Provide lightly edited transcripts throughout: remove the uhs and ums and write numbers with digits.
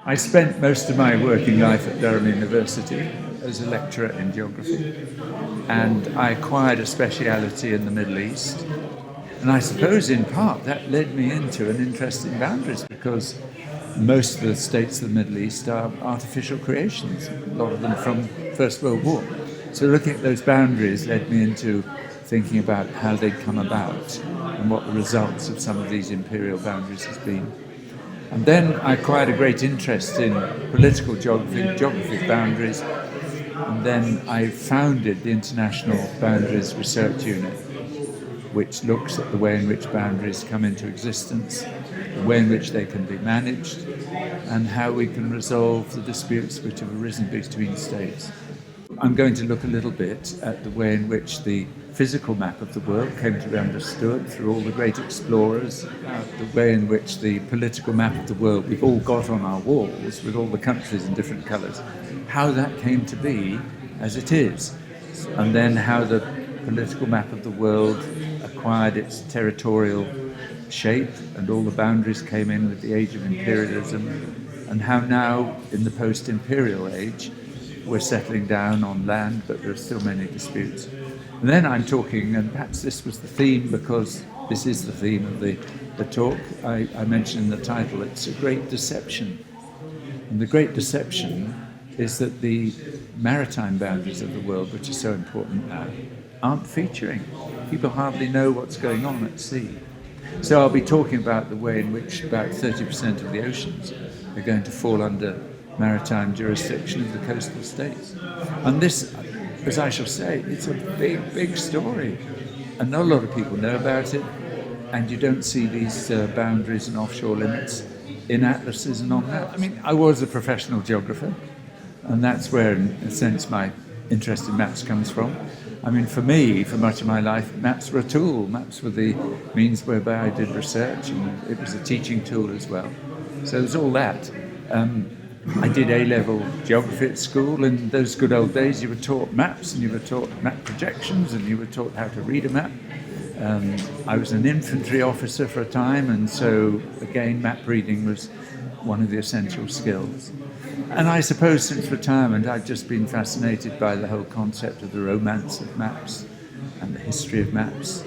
I spent most of my working life at Durham University as a lecturer in geography, and I acquired a speciality in the Middle East. And I suppose in part that led me into an interest in boundaries, because most of the states of the Middle East are artificial creations, a lot of them from First World War. So looking at those boundaries led me into thinking about how they'd come about and what the results of some of these imperial boundaries has been. And then I acquired a great interest in political geography, geography of boundaries, and then I founded the International Boundaries Research Unit, which looks at the way in which boundaries come into existence, the way in which they can be managed, and how we can resolve the disputes which have arisen between states. I'm going to look a little bit at the way in which the physical map of the world came to be understood through all the great explorers, the way in which the political map of the world we've all got on our walls with all the countries in different colours, how that came to be as it is, and then how the political map of the world acquired its territorial shape and all the boundaries came in with the age of imperialism, and how now in the post-imperial age we're settling down on land, but there are still many disputes. And then I'm talking, and perhaps this was the theme because this is the theme of the talk, I mentioned in the title, it's a great deception. And the great deception is that the maritime boundaries of the world, which are so important now, aren't featuring. People hardly know what's going on at sea. So I'll be talking about the way in which about 30% of the oceans are going to fall under maritime jurisdiction of the coastal states. And this, as I shall say, it's a big, big story. And not a lot of people know about it, and you don't see these boundaries and offshore limits in atlases and on maps. I mean, I was a professional geographer, and that's where, in a sense, my interest in maps comes from. I mean, for me, for much of my life, maps were a tool. Maps were the means whereby I did research, and it was a teaching tool as well. So there's all that. I did A-level geography at school. In those good old days, you were taught maps, and you were taught map projections, and you were taught how to read a map. I was an infantry officer for a time, and so, again, map reading was one of the essential skills. And I suppose since retirement, I've just been fascinated by the whole concept of the romance of maps and the history of maps.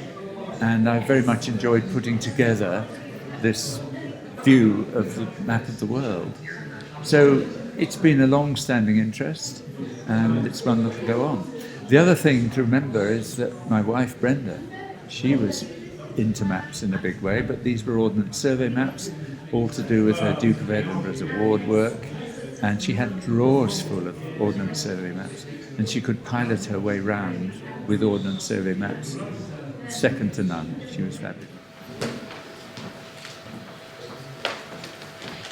And I've very much enjoyed putting together this view of the map of the world. So it's been a long-standing interest, and it's one that will go on. The other thing to remember is that my wife, Brenda, she was into maps in a big way, but these were Ordnance Survey maps, all to do with her Duke of Edinburgh's award work, and she had drawers full of Ordnance Survey maps, and she could pilot her way round with Ordnance Survey maps, second to none. She was fabulous.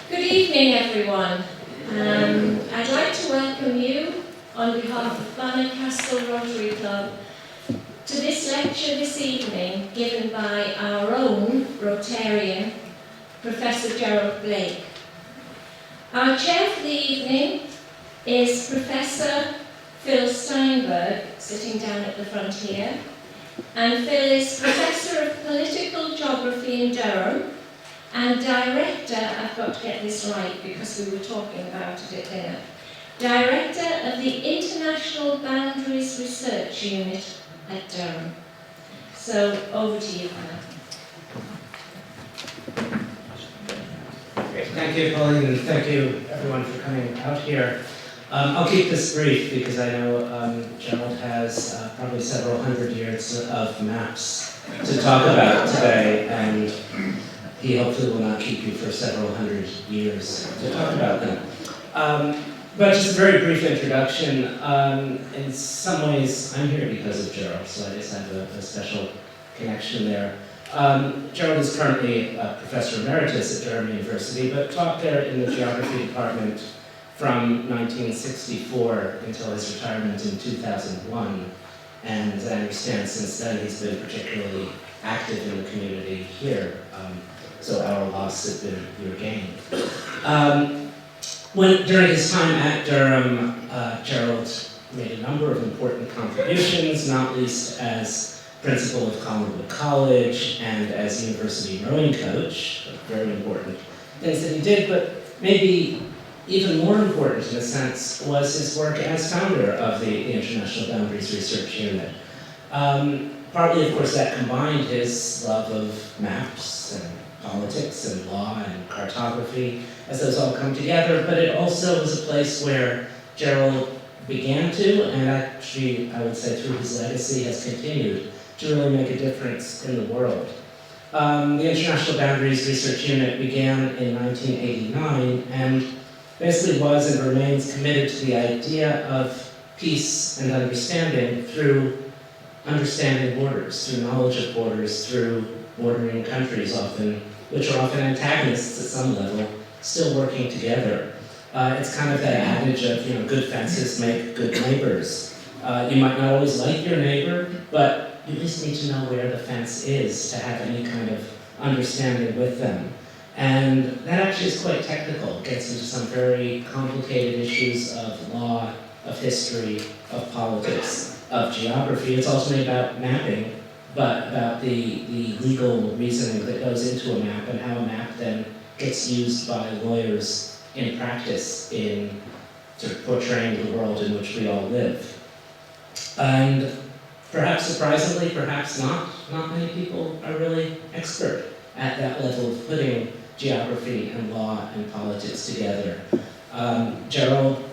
Good evening, everyone. I'd like to welcome you on behalf of Banner Castle Rotary Club to this lecture this evening given by our own Rotarian, Professor Gerald Blake. Our chair for the evening is Professor Phil Steinberg, sitting down at the front here, and Phil is Professor of Political Geography in Durham and Director, I've got to get this right because we were talking about it at dinner, Director of the International Boundaries Research Unit at Durham. So over to you, Anna. Great. Thank you, Pauline, and thank you everyone for coming out here. I'll keep this brief because I know Gerald has probably several hundred years of maps to talk about today, and he hopefully will not keep you for several hundred years to talk about them. But just a very brief introduction. In some ways, I'm here because of Gerald, so I just have a special connection there. Gerald is currently a professor emeritus at Durham University, but taught there in the geography department from 1964 until his retirement in 2001. And I understand since then he's been particularly active in the community here. So our loss has been your gain. During his time at Durham, Gerald made a number of important contributions, not least as principal of Collingwood College and as university rowing coach, very important things that he did, but maybe even more important in a sense was his work as founder of the International Boundaries Research Unit. Partly, of course, that combined his love of maps and politics and law and cartography, as those all come together, but it also was a place where Gerald began to, and actually, I would say through his legacy, has continued to really make a difference in the world. The International Boundaries Research Unit began in 1989 and basically was and remains committed to the idea of peace and understanding through understanding borders, through knowledge of borders, through bordering countries often, which are often antagonists at some level, still working together. It's kind of that adage of, good fences make good neighbors. You might not always like your neighbor, but you at least need to know where the fence is to have any kind of understanding with them. And that actually is quite technical. It gets into some very complicated issues of law, of history, of politics, of geography. It's ultimately about mapping, but about the legal reasoning that goes into a map and how a map then gets used by lawyers in practice in sort of portraying the world in which we all live. And perhaps surprisingly, perhaps not many people are really expert at that level of putting geography and law and politics together. Gerald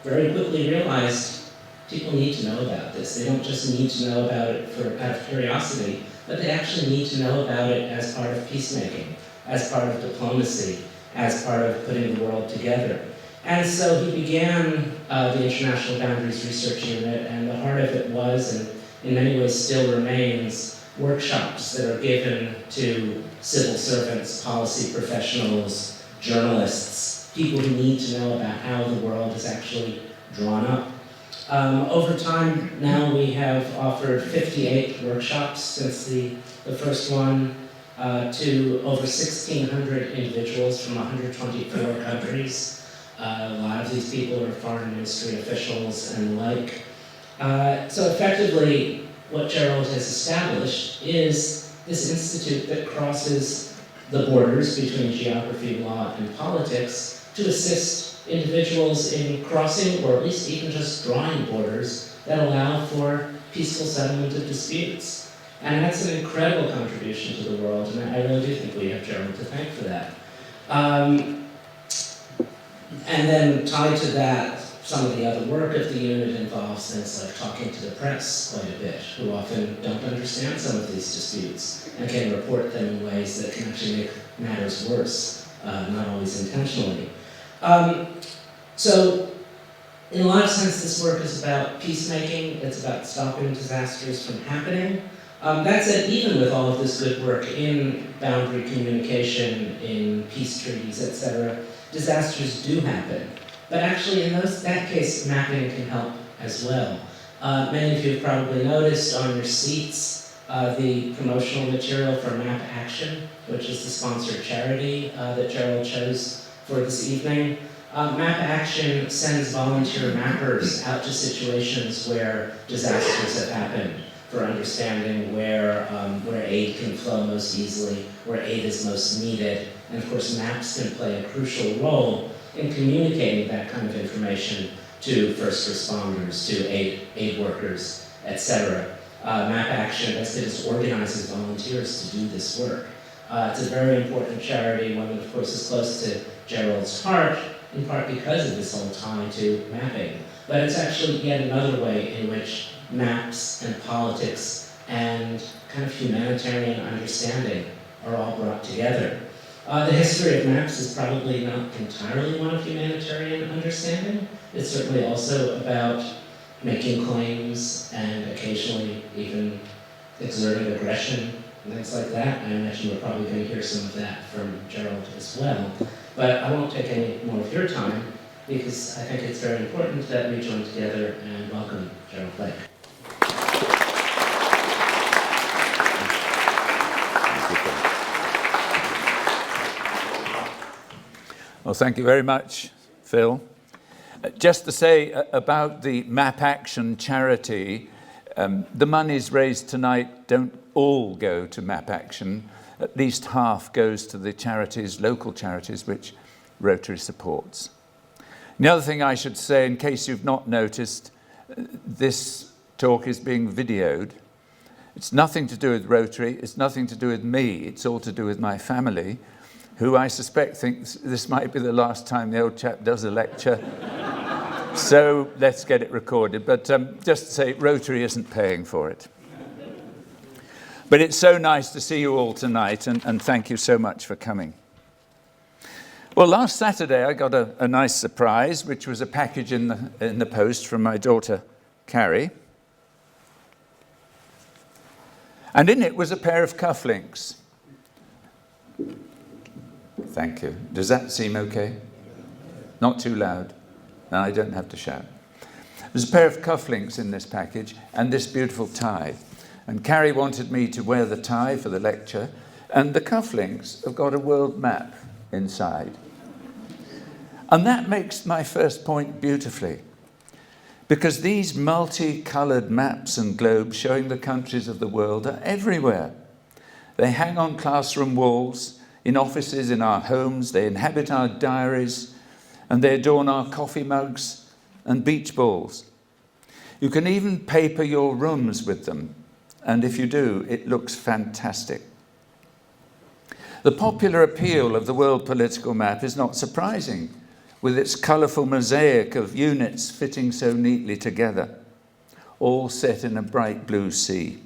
very quickly realized people need to know about this. They don't just need to know about it out of curiosity, but they actually need to know about it as part of peacemaking, as part of diplomacy, as part of putting the world together. And so he began the International Boundaries Research Unit, and the heart of it was, and in many ways still remains, workshops that are given to civil servants, policy professionals, journalists, people who need to know about how the world is actually drawn up. Over time, now we have offered 58 workshops since the first one to over 1,600 individuals from 124 countries. A lot of these people are foreign ministry officials and the like. So effectively, what Gerald has established is this institute that crosses the borders between geography, law, and politics to assist individuals in crossing, or at least even just drawing borders that allow for peaceful settlement of disputes. And that's an incredible contribution to the world, and I really do think we have Gerald to thank for that. And then tied to that, some of the other work of the unit involves things like talking to the press quite a bit, who often don't understand some of these disputes and can report them in ways that can actually make matters worse, not always intentionally. So, in a lot of sense, this work is about peacemaking. It's about stopping disasters from happening. That said, even with all of this good work in boundary communication, in peace treaties, etc., disasters do happen. But actually, in that case, mapping can help as well. Many of you have probably noticed on your seats the promotional material for Map Action, which is the sponsored charity that Gerald chose for this evening. Map Action sends volunteer mappers out to situations where disasters have happened for understanding where aid can flow most easily, where aid is most needed. And of course, maps can play a crucial role in communicating that kind of information to first responders, to aid workers, etc. Map Action basically just organizes volunteers to do this work. It's a very important charity, one that of course is close to Gerald's heart, in part because of this whole tie to mapping. But it's actually yet another way in which maps and politics and kind of humanitarian understanding are all brought together. The history of maps is probably not entirely one of humanitarian understanding. It's certainly also about making claims and occasionally even exerting aggression and things like that. I imagine we're probably going to hear some of that from Gerald as well. But I won't take any more of your time because I think it's very important that we join together and welcome Gerald Blake. Well, thank you very much, Phil. Just to say about the Map Action charity, the monies raised tonight don't all go to Map Action. At least half goes to the charities, local charities, which Rotary supports. The other thing I should say, in case you've not noticed, this talk is being videoed. It's nothing to do with Rotary, it's nothing to do with me, it's all to do with my family, who I suspect thinks this might be the last time the old chap does a lecture. So let's get it recorded. But just to say, Rotary isn't paying for it. But it's so nice to see you all tonight, and thank you so much for coming. Well, last Saturday I got a nice surprise, which was a package in the post from my daughter, Carrie. And in it was a pair of cufflinks. Thank you. Does that seem okay? Not too loud? No, I don't have to shout. There's a pair of cufflinks in this package and this beautiful tie. And Carrie wanted me to wear the tie for the lecture, and the cufflinks have got a world map inside. And that makes my first point beautifully, because these multi-coloured maps and globes showing the countries of the world are everywhere. They hang on classroom walls, in offices, in our homes, they inhabit our diaries, and they adorn our coffee mugs and beach balls. You can even paper your rooms with them, and if you do, it looks fantastic. The popular appeal of the world political map is not surprising, with its colourful mosaic of units fitting so neatly together, all set in a bright blue sea.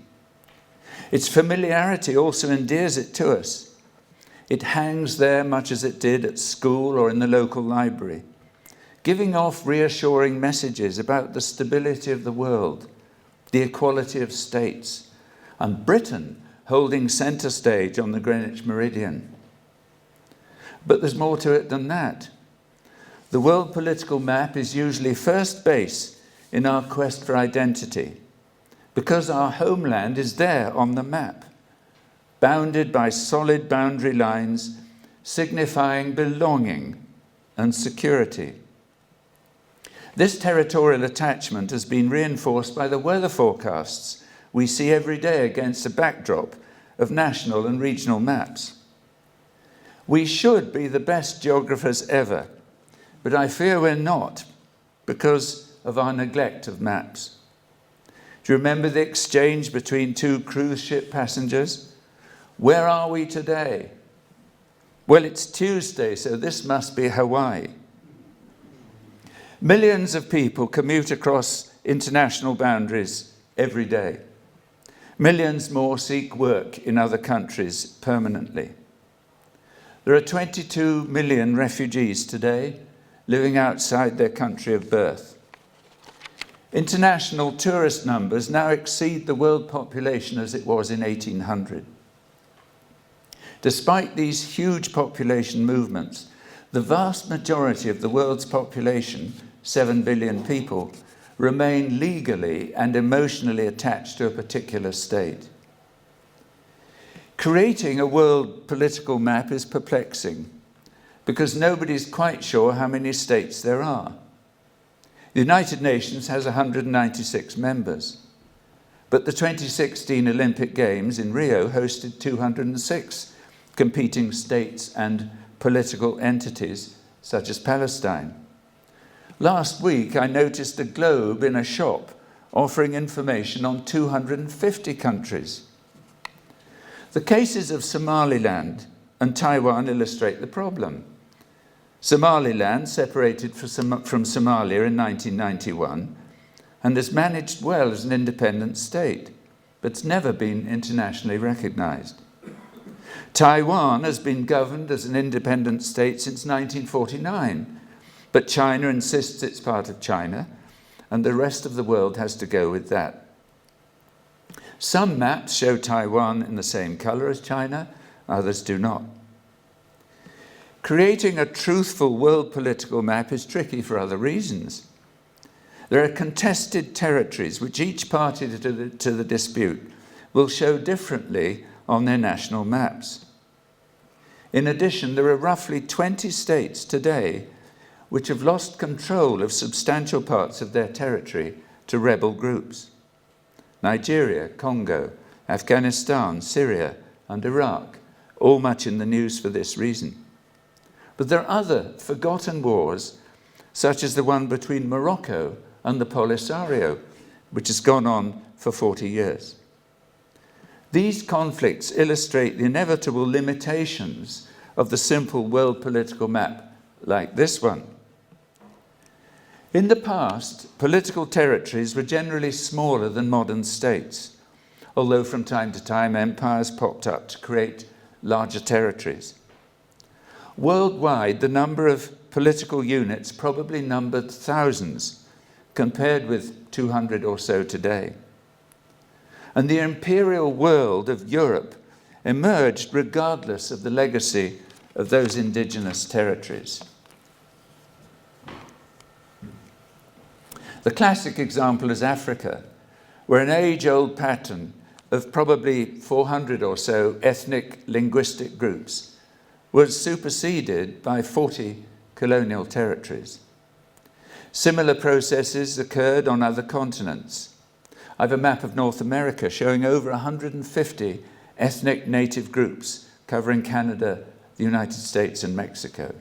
Its familiarity also endears it to us. It hangs there much as it did at school or in the local library, giving off reassuring messages about the stability of the world, the equality of states, and Britain holding centre stage on the Greenwich Meridian. But there's more to it than that. The world political map is usually first base in our quest for identity, because our homeland is there on the map, bounded by solid boundary lines signifying belonging and security. This territorial attachment has been reinforced by the weather forecasts we see every day against a backdrop of national and regional maps. We should be the best geographers ever, but I fear we're not because of our neglect of maps. Do you remember the exchange between two cruise ship passengers? Where are we today? Well, it's Tuesday, so this must be Hawaii. Millions of people commute across international boundaries every day. Millions more seek work in other countries permanently. There are 22 million refugees today living outside their country of birth. International tourist numbers now exceed the world population as it was in 1800. Despite these huge population movements, the vast majority of the world's population, 7 billion people, remain legally and emotionally attached to a particular state. Creating a world political map is perplexing because nobody's quite sure how many states there are. The United Nations has 196 members, but the 2016 Olympic Games in Rio hosted 206 competing states and political entities, such as Palestine. Last week, I noticed a globe in a shop offering information on 250 countries. The cases of Somaliland and Taiwan illustrate the problem. Somaliland separated from Somalia in 1991 and has managed well as an independent state, but it's never been internationally recognized. Taiwan has been governed as an independent state since 1949, but China insists it's part of China, and the rest of the world has to go with that. Some maps show Taiwan in the same color as China, others do not. Creating a truthful world political map is tricky for other reasons. There are contested territories which each party to the dispute will show differently on their national maps. In addition, there are roughly 20 states today which have lost control of substantial parts of their territory to rebel groups. Nigeria, Congo, Afghanistan, Syria, and Iraq, all much in the news for this reason. But there are other forgotten wars, such as the one between Morocco and the Polisario, which has gone on for 40 years. These conflicts illustrate the inevitable limitations of the simple world political map like this one. In the past, political territories were generally smaller than modern states, although from time to time empires popped up to create larger territories. Worldwide, the number of political units probably numbered thousands, compared with 200 or so today. And the imperial world of Europe emerged regardless of the legacy of those indigenous territories. The classic example is Africa, where an age-old pattern of probably 400 or so ethnic linguistic groups was superseded by 40 colonial territories. Similar processes occurred on other continents. I have a map of North America showing over 150 ethnic native groups covering Canada, the United States, and Mexico.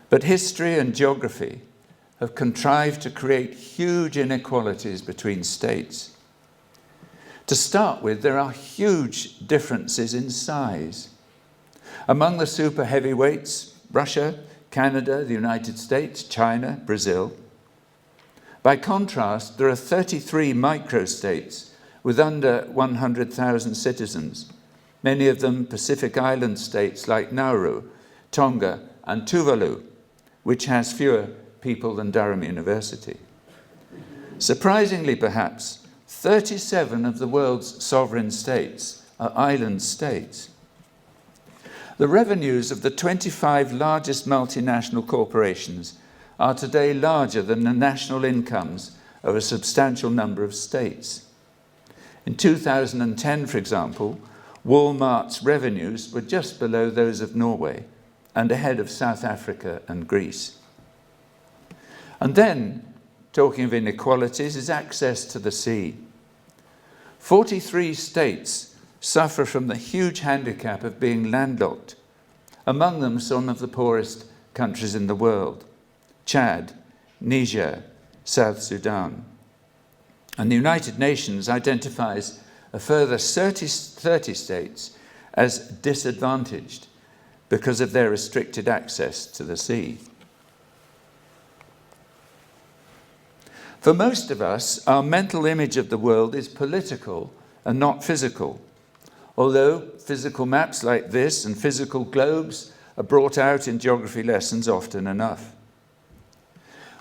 But history and geography have contrived to create huge inequalities between states. To start with, there are huge differences in size. Among the super heavyweights, Russia, Canada, the United States, China, Brazil. By contrast, there are 33 microstates with under 100,000 citizens, many of them Pacific Island states like Nauru, Tonga, and Tuvalu, which has fewer people than Durham University. Surprisingly, perhaps, 37 of the world's sovereign states are island states. The revenues of the 25 largest multinational corporations are today larger than the national incomes of a substantial number of states. In 2010, for example, Walmart's revenues were just below those of Norway and ahead of South Africa and Greece. And then, talking of inequalities, is access to the sea. 43 states suffer from the huge handicap of being landlocked, among them some of the poorest countries in the world: Chad, Niger, South Sudan. And the United Nations identifies a further 30 states as disadvantaged because of their restricted access to the sea. For most of us, our mental image of the world is political and not physical, although physical maps like this and physical globes are brought out in geography lessons often enough.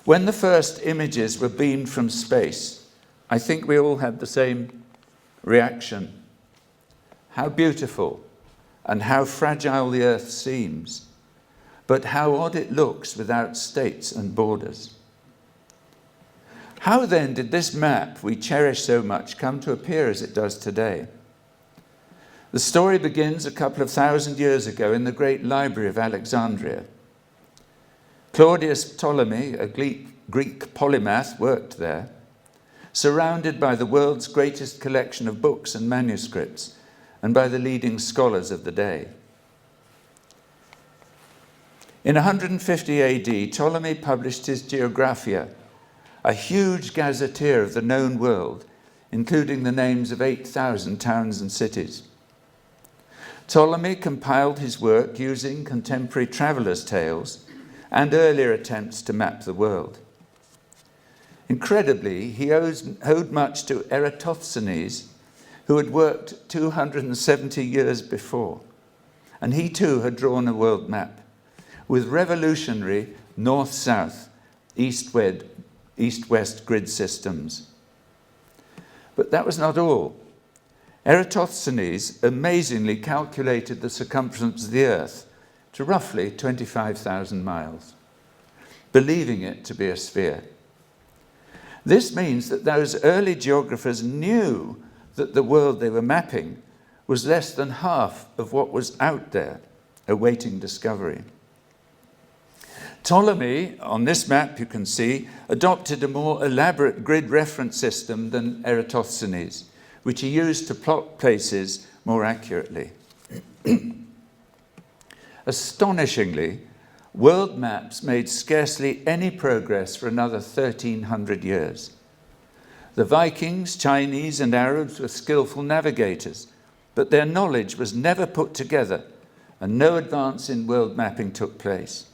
When the first images were beamed from space, I think we all had the same reaction. How beautiful and how fragile the Earth seems, but how odd it looks without states and borders. How then did this map we cherish so much come to appear as it does today? The story begins a couple of thousand years ago in the great library of Alexandria. Claudius Ptolemy, a Greek polymath, worked there, surrounded by the world's greatest collection of books and manuscripts, and by the leading scholars of the day. In 150 AD, Ptolemy published his Geographia, a huge gazetteer of the known world, including the names of 8,000 towns and cities. Ptolemy compiled his work using contemporary travellers' tales and earlier attempts to map the world. Incredibly, he owed much to Eratosthenes, who had worked 270 years before, and he too had drawn a world map with revolutionary north-south, east-west grid systems. But that was not all. Eratosthenes amazingly calculated the circumference of the Earth to roughly 25,000 miles, believing it to be a sphere. This means that those early geographers knew that the world they were mapping was less than half of what was out there, awaiting discovery. Ptolemy, on this map you can see, adopted a more elaborate grid reference system than Eratosthenes, which he used to plot places more accurately. Astonishingly, world maps made scarcely any progress for another 1,300 years. The Vikings, Chinese, and Arabs were skillful navigators, but their knowledge was never put together, and no advance in world mapping took place.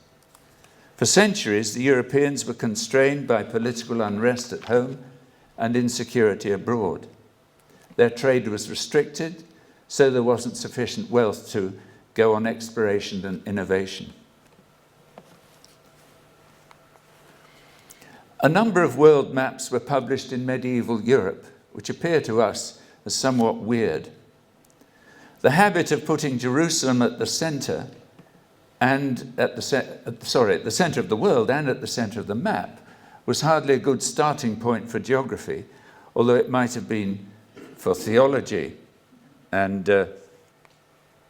For centuries, the Europeans were constrained by political unrest at home and insecurity abroad. Their trade was restricted, so there wasn't sufficient wealth to go on exploration and innovation. A number of world maps were published in medieval Europe, which appear to us as somewhat weird. The habit of putting Jerusalem at the center and at the center of the world and at the center of the map was hardly a good starting point for geography, although it might have been for theology. And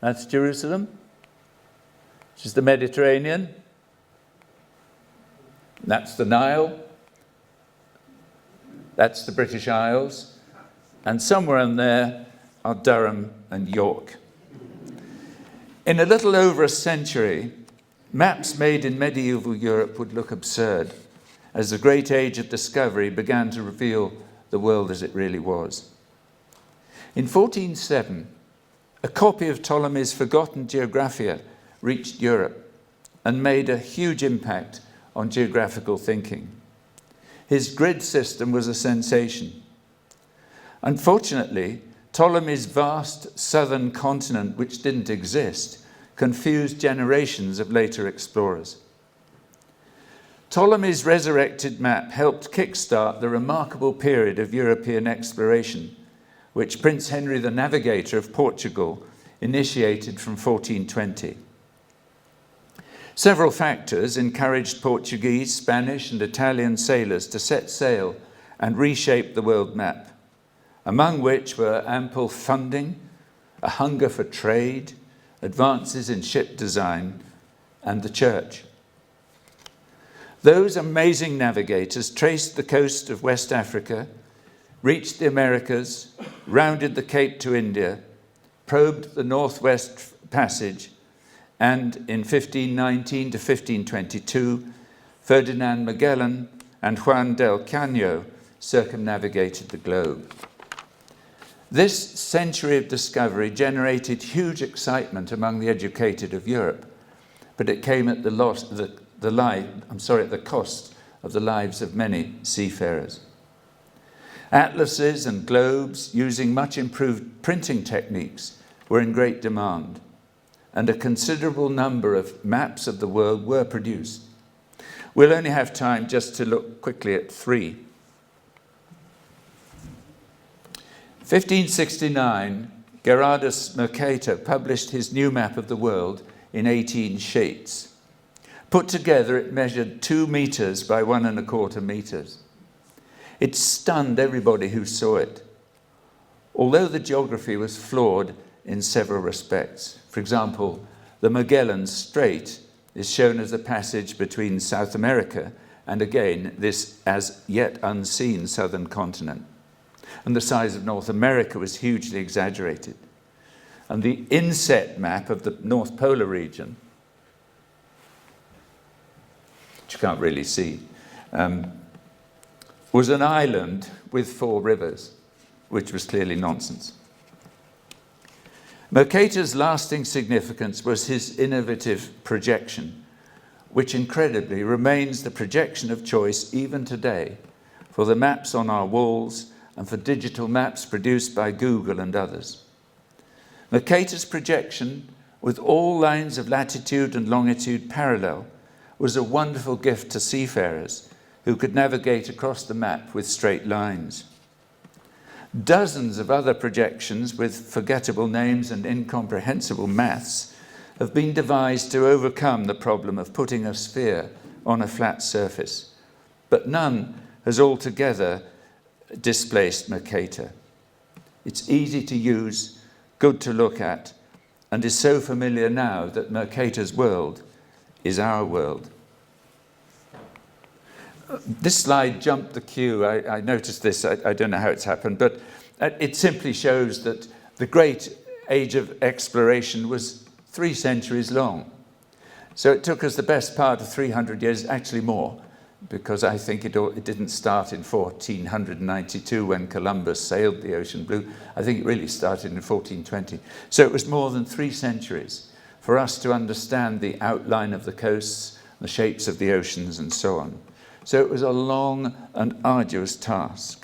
that's Jerusalem, which is the Mediterranean. That's the Nile. That's the British Isles. And somewhere in there are Durham and York. In a little over a century, maps made in medieval Europe would look absurd as the great age of discovery began to reveal the world as it really was. In 1407, a copy of Ptolemy's forgotten Geographia reached Europe and made a huge impact on geographical thinking. His grid system was a sensation. Unfortunately, Ptolemy's vast southern continent, which didn't exist, confused generations of later explorers. Ptolemy's resurrected map helped kickstart the remarkable period of European exploration, which Prince Henry the Navigator of Portugal initiated from 1420. Several factors encouraged Portuguese, Spanish, and Italian sailors to set sail and reshape the world map, among which were ample funding, a hunger for trade, advances in ship design, and the church. Those amazing navigators traced the coast of West Africa, reached the Americas, rounded the Cape to India, probed the Northwest Passage, and in 1519 to 1522, Ferdinand Magellan and Juan del Caño circumnavigated the globe. This century of discovery generated huge excitement among the educated of Europe, but it came at the cost of the lives of many seafarers. Atlases and globes using much improved printing techniques were in great demand, and a considerable number of maps of the world were produced. We'll only have time just to look quickly at three. 1569, Gerardus Mercator published his new map of the world in 18 sheets. Put together, it measured 2 meters by 1¼ meters. It stunned everybody who saw it, although the geography was flawed in several respects. For example, the Magellan Strait is shown as a passage between South America and, again, this as yet unseen southern continent. And the size of North America was hugely exaggerated. And the inset map of the North Polar region, which you can't really see, was an island with 4 rivers, which was clearly nonsense. Mercator's lasting significance was his innovative projection, which incredibly remains the projection of choice even today for the maps on our walls and for digital maps produced by Google and others. Mercator's projection, with all lines of latitude and longitude parallel, was a wonderful gift to seafarers who could navigate across the map with straight lines. Dozens of other projections with forgettable names and incomprehensible maths have been devised to overcome the problem of putting a sphere on a flat surface, but none has altogether displaced Mercator. It's easy to use, good to look at, and is so familiar now that Mercator's world is our world. This slide jumped the queue. I noticed this. I don't know how it's happened, but it simply shows that the great age of exploration was 3 centuries long. So it took us the best part of 300 years, actually more, because I think it didn't start in 1492 when Columbus sailed the ocean blue. I think it really started in 1420. So it was more than 3 centuries for us to understand the outline of the coasts, the shapes of the oceans, and so on. So it was a long and arduous task.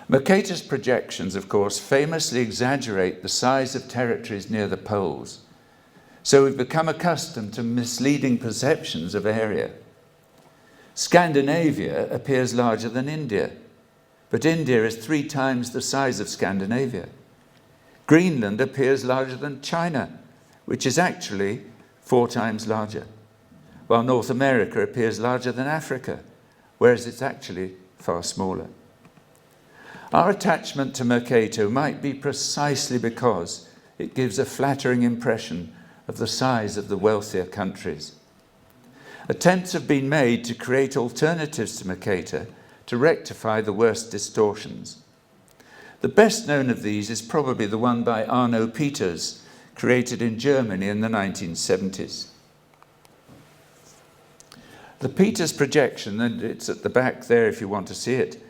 Mercator's projections, of course, famously exaggerate the size of territories near the poles. So we've become accustomed to misleading perceptions of area. Scandinavia appears larger than India, but India is 3 times the size of Scandinavia. Greenland appears larger than China, which is actually 4 times larger, while North America appears larger than Africa, whereas it's actually far smaller. Our attachment to Mercator might be precisely because it gives a flattering impression of the size of the wealthier countries. Attempts have been made to create alternatives to Mercator to rectify the worst distortions. The best known of these is probably the one by Arno Peters, created in Germany in the 1970s. The Peters projection, and it's at the back there if you want to see it,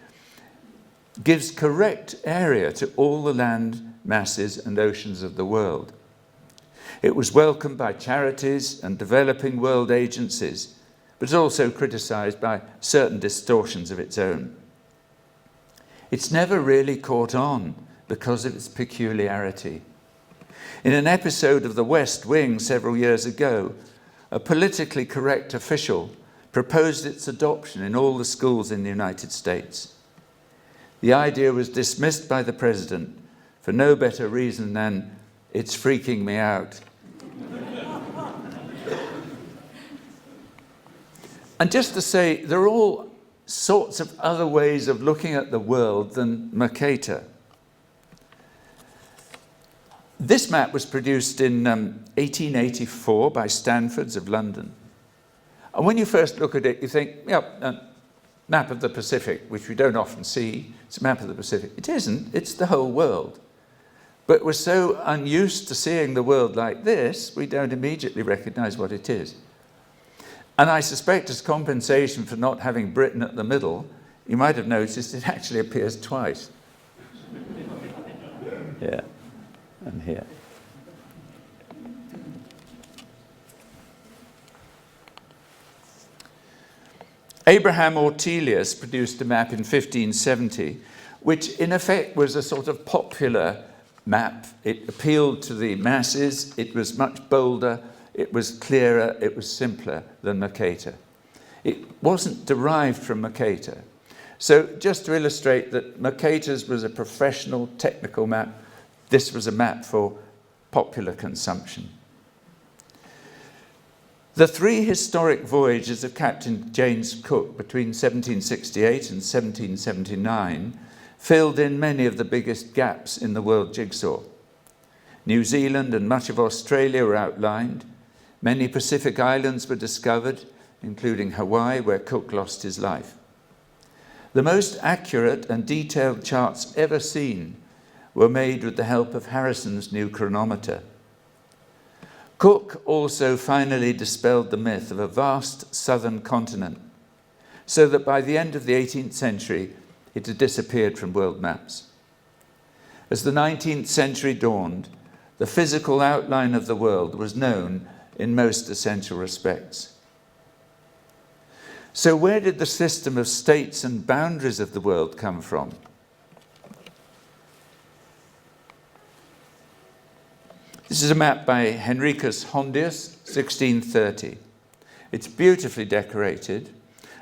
gives correct area to all the land masses and oceans of the world. It was welcomed by charities and developing world agencies, but also criticised by certain distortions of its own. It's never really caught on because of its peculiarity. In an episode of The West Wing several years ago, a politically correct official proposed its adoption in all the schools in the United States. The idea was dismissed by the president for no better reason than, "It's freaking me out." And just to say, there are all sorts of other ways of looking at the world than Mercator. This map was produced in 1884 by Stanfords of London. And when you first look at it, you think, yep, map of the Pacific, which we don't often see. It's a map of the Pacific. It isn't. It's the whole world. But we're so unused to seeing the world like this, we don't immediately recognize what it is. And I suspect as compensation for not having Britain at the middle, you might have noticed it actually appears twice. Here and here. Abraham Ortelius produced a map in 1570, which in effect was a sort of popular map. It appealed to the masses, it was much bolder, it was clearer, it was simpler than Mercator. It wasn't derived from Mercator. So just to illustrate that Mercator's was a professional, technical map, this was a map for popular consumption. The 3 historic voyages of Captain James Cook between 1768 and 1779 filled in many of the biggest gaps in the world jigsaw. New Zealand and much of Australia were outlined. Many Pacific islands were discovered, including Hawaii, where Cook lost his life. The most accurate and detailed charts ever seen were made with the help of Harrison's new chronometer. Cook also finally dispelled the myth of a vast southern continent, so that by the end of the 18th century, it had disappeared from world maps. As the 19th century dawned, the physical outline of the world was known in most essential respects. So where did the system of states and boundaries of the world come from? This is a map by Henricus Hondius, 1630. It's beautifully decorated,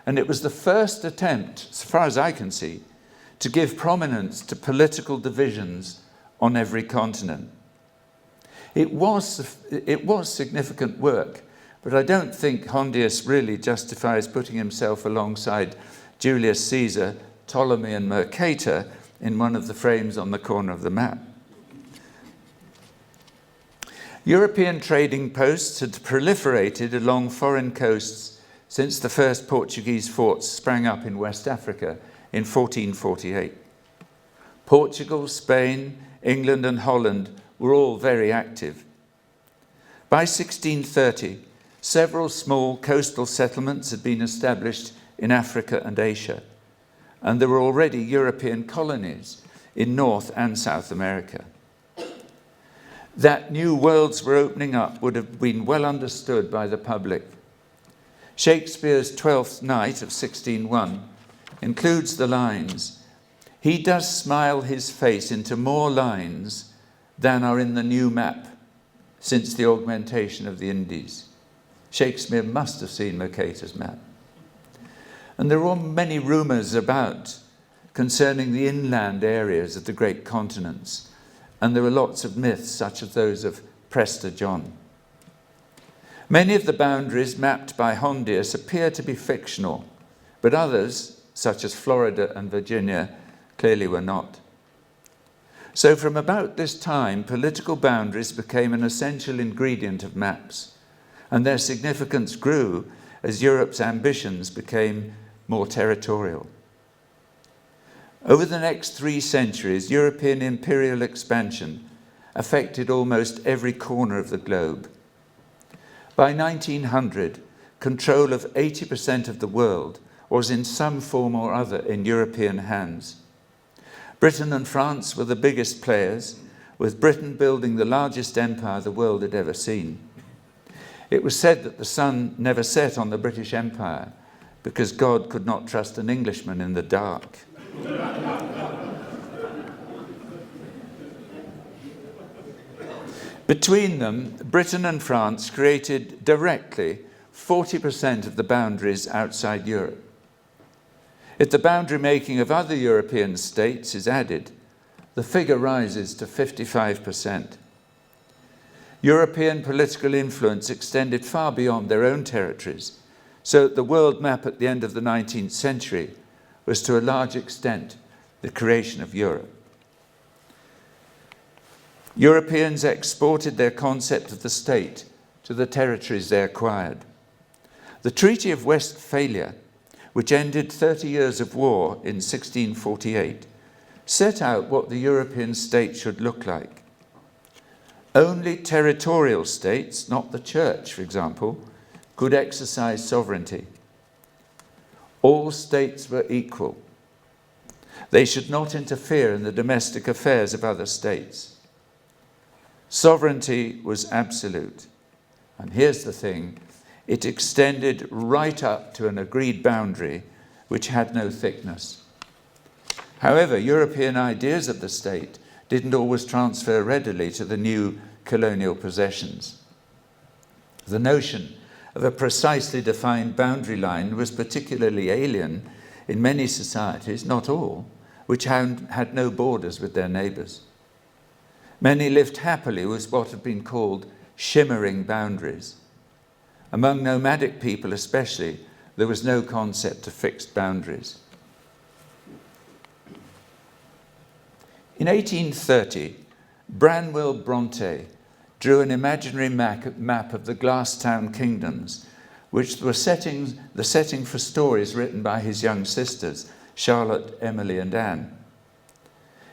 and it was the first attempt, as far as I can see, to give prominence to political divisions on every continent. It was significant work, but I don't think Hondius really justifies putting himself alongside Julius Caesar, Ptolemy, and Mercator in one of the frames on the corner of the map. European trading posts had proliferated along foreign coasts since the first Portuguese forts sprang up in West Africa in 1448. Portugal, Spain, England and Holland were all very active. By 1630, several small coastal settlements had been established in Africa and Asia, and there were already European colonies in North and South America. That new worlds were opening up would have been well understood by the public. Shakespeare's Twelfth Night of 1601 includes the lines, "He does smile his face into more lines than are in the new map since the augmentation of the Indies." Shakespeare must have seen Mercator's map. And there were many rumours about concerning the inland areas of the great continents, and there were lots of myths such as those of Prester John. Many of the boundaries mapped by Hondius appear to be fictional, but others, such as Florida and Virginia, clearly were not. So from about this time, political boundaries became an essential ingredient of maps, and their significance grew as Europe's ambitions became more territorial. Over the next 3 centuries, European imperial expansion affected almost every corner of the globe. By 1900, control of 80% of the world was in some form or other in European hands. Britain and France were the biggest players, with Britain building the largest empire the world had ever seen. It was said that the sun never set on the British Empire because God could not trust an Englishman in the dark. Between them, Britain and France created directly 40% of the boundaries outside Europe. If the boundary making of other European states is added, the figure rises to 55%. European political influence extended far beyond their own territories, so that the world map at the end of the 19th century was to a large extent the creation of Europe. Europeans exported their concept of the state to the territories they acquired. The Treaty of Westphalia, which ended 30 years of war in 1648, set out what the European state should look like. Only territorial states, not the church, for example, could exercise sovereignty. All states were equal. They should not interfere in the domestic affairs of other states. Sovereignty was absolute. And here's the thing, it extended right up to an agreed boundary which had no thickness. However, European ideas of the state didn't always transfer readily to the new colonial possessions. The notion of a precisely defined boundary line was particularly alien in many societies, not all, which had no borders with their neighbours. Many lived happily with what have been called shimmering boundaries. Among nomadic people especially, there was no concept of fixed boundaries. In 1830, Branwell Bronte drew an imaginary map of the Glasstown kingdoms, which were the setting for stories written by his young sisters, Charlotte, Emily, and Anne.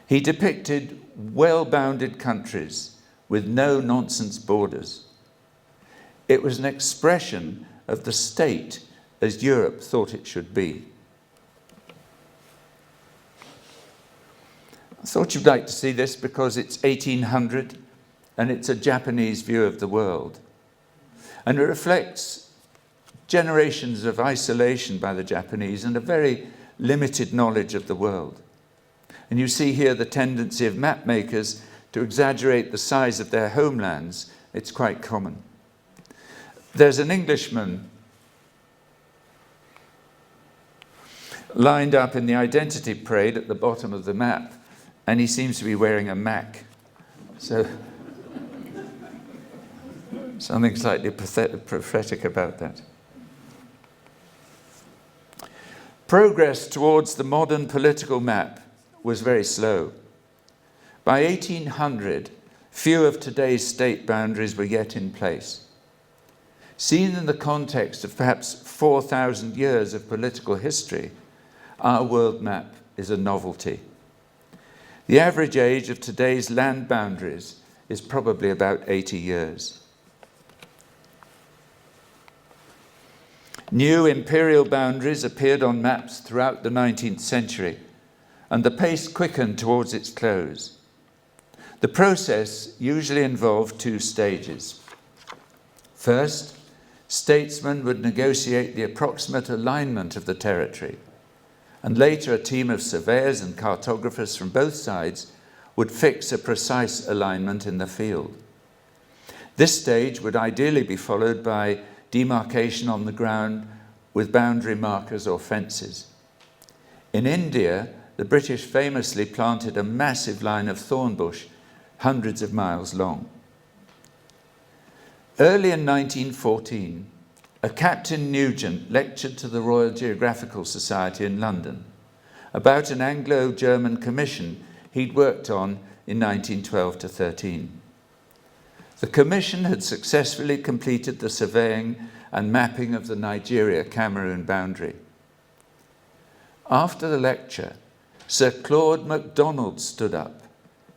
He depicted well-bounded countries with no-nonsense borders. It was an expression of the state as Europe thought it should be. I thought you'd like to see this because it's 1800 and it's a Japanese view of the world. And it reflects generations of isolation by the Japanese and a very limited knowledge of the world. And you see here the tendency of map makers to exaggerate the size of their homelands. It's quite common. There's an Englishman lined up in the identity parade at the bottom of the map, and he seems to be wearing a Mac. So something slightly prophetic about that. Progress towards the modern political map was very slow. By 1800, few of today's state boundaries were yet in place. Seen in the context of perhaps 4,000 years of political history, our world map is a novelty. The average age of today's land boundaries is probably about 80 years. New imperial boundaries appeared on maps throughout the 19th century, and the pace quickened towards its close. The process usually involved two stages. First, statesmen would negotiate the approximate alignment of the territory, and later a team of surveyors and cartographers from both sides would fix a precise alignment in the field. This stage would ideally be followed by demarcation on the ground with boundary markers or fences. In India, the British famously planted a massive line of thorn bush hundreds of miles long. Early in 1914, a Captain Nugent lectured to the Royal Geographical Society in London about an Anglo-German commission he'd worked on in 1912 to 13. The commission had successfully completed the surveying and mapping of the Nigeria-Cameroon boundary. After the lecture, Sir Claude MacDonald stood up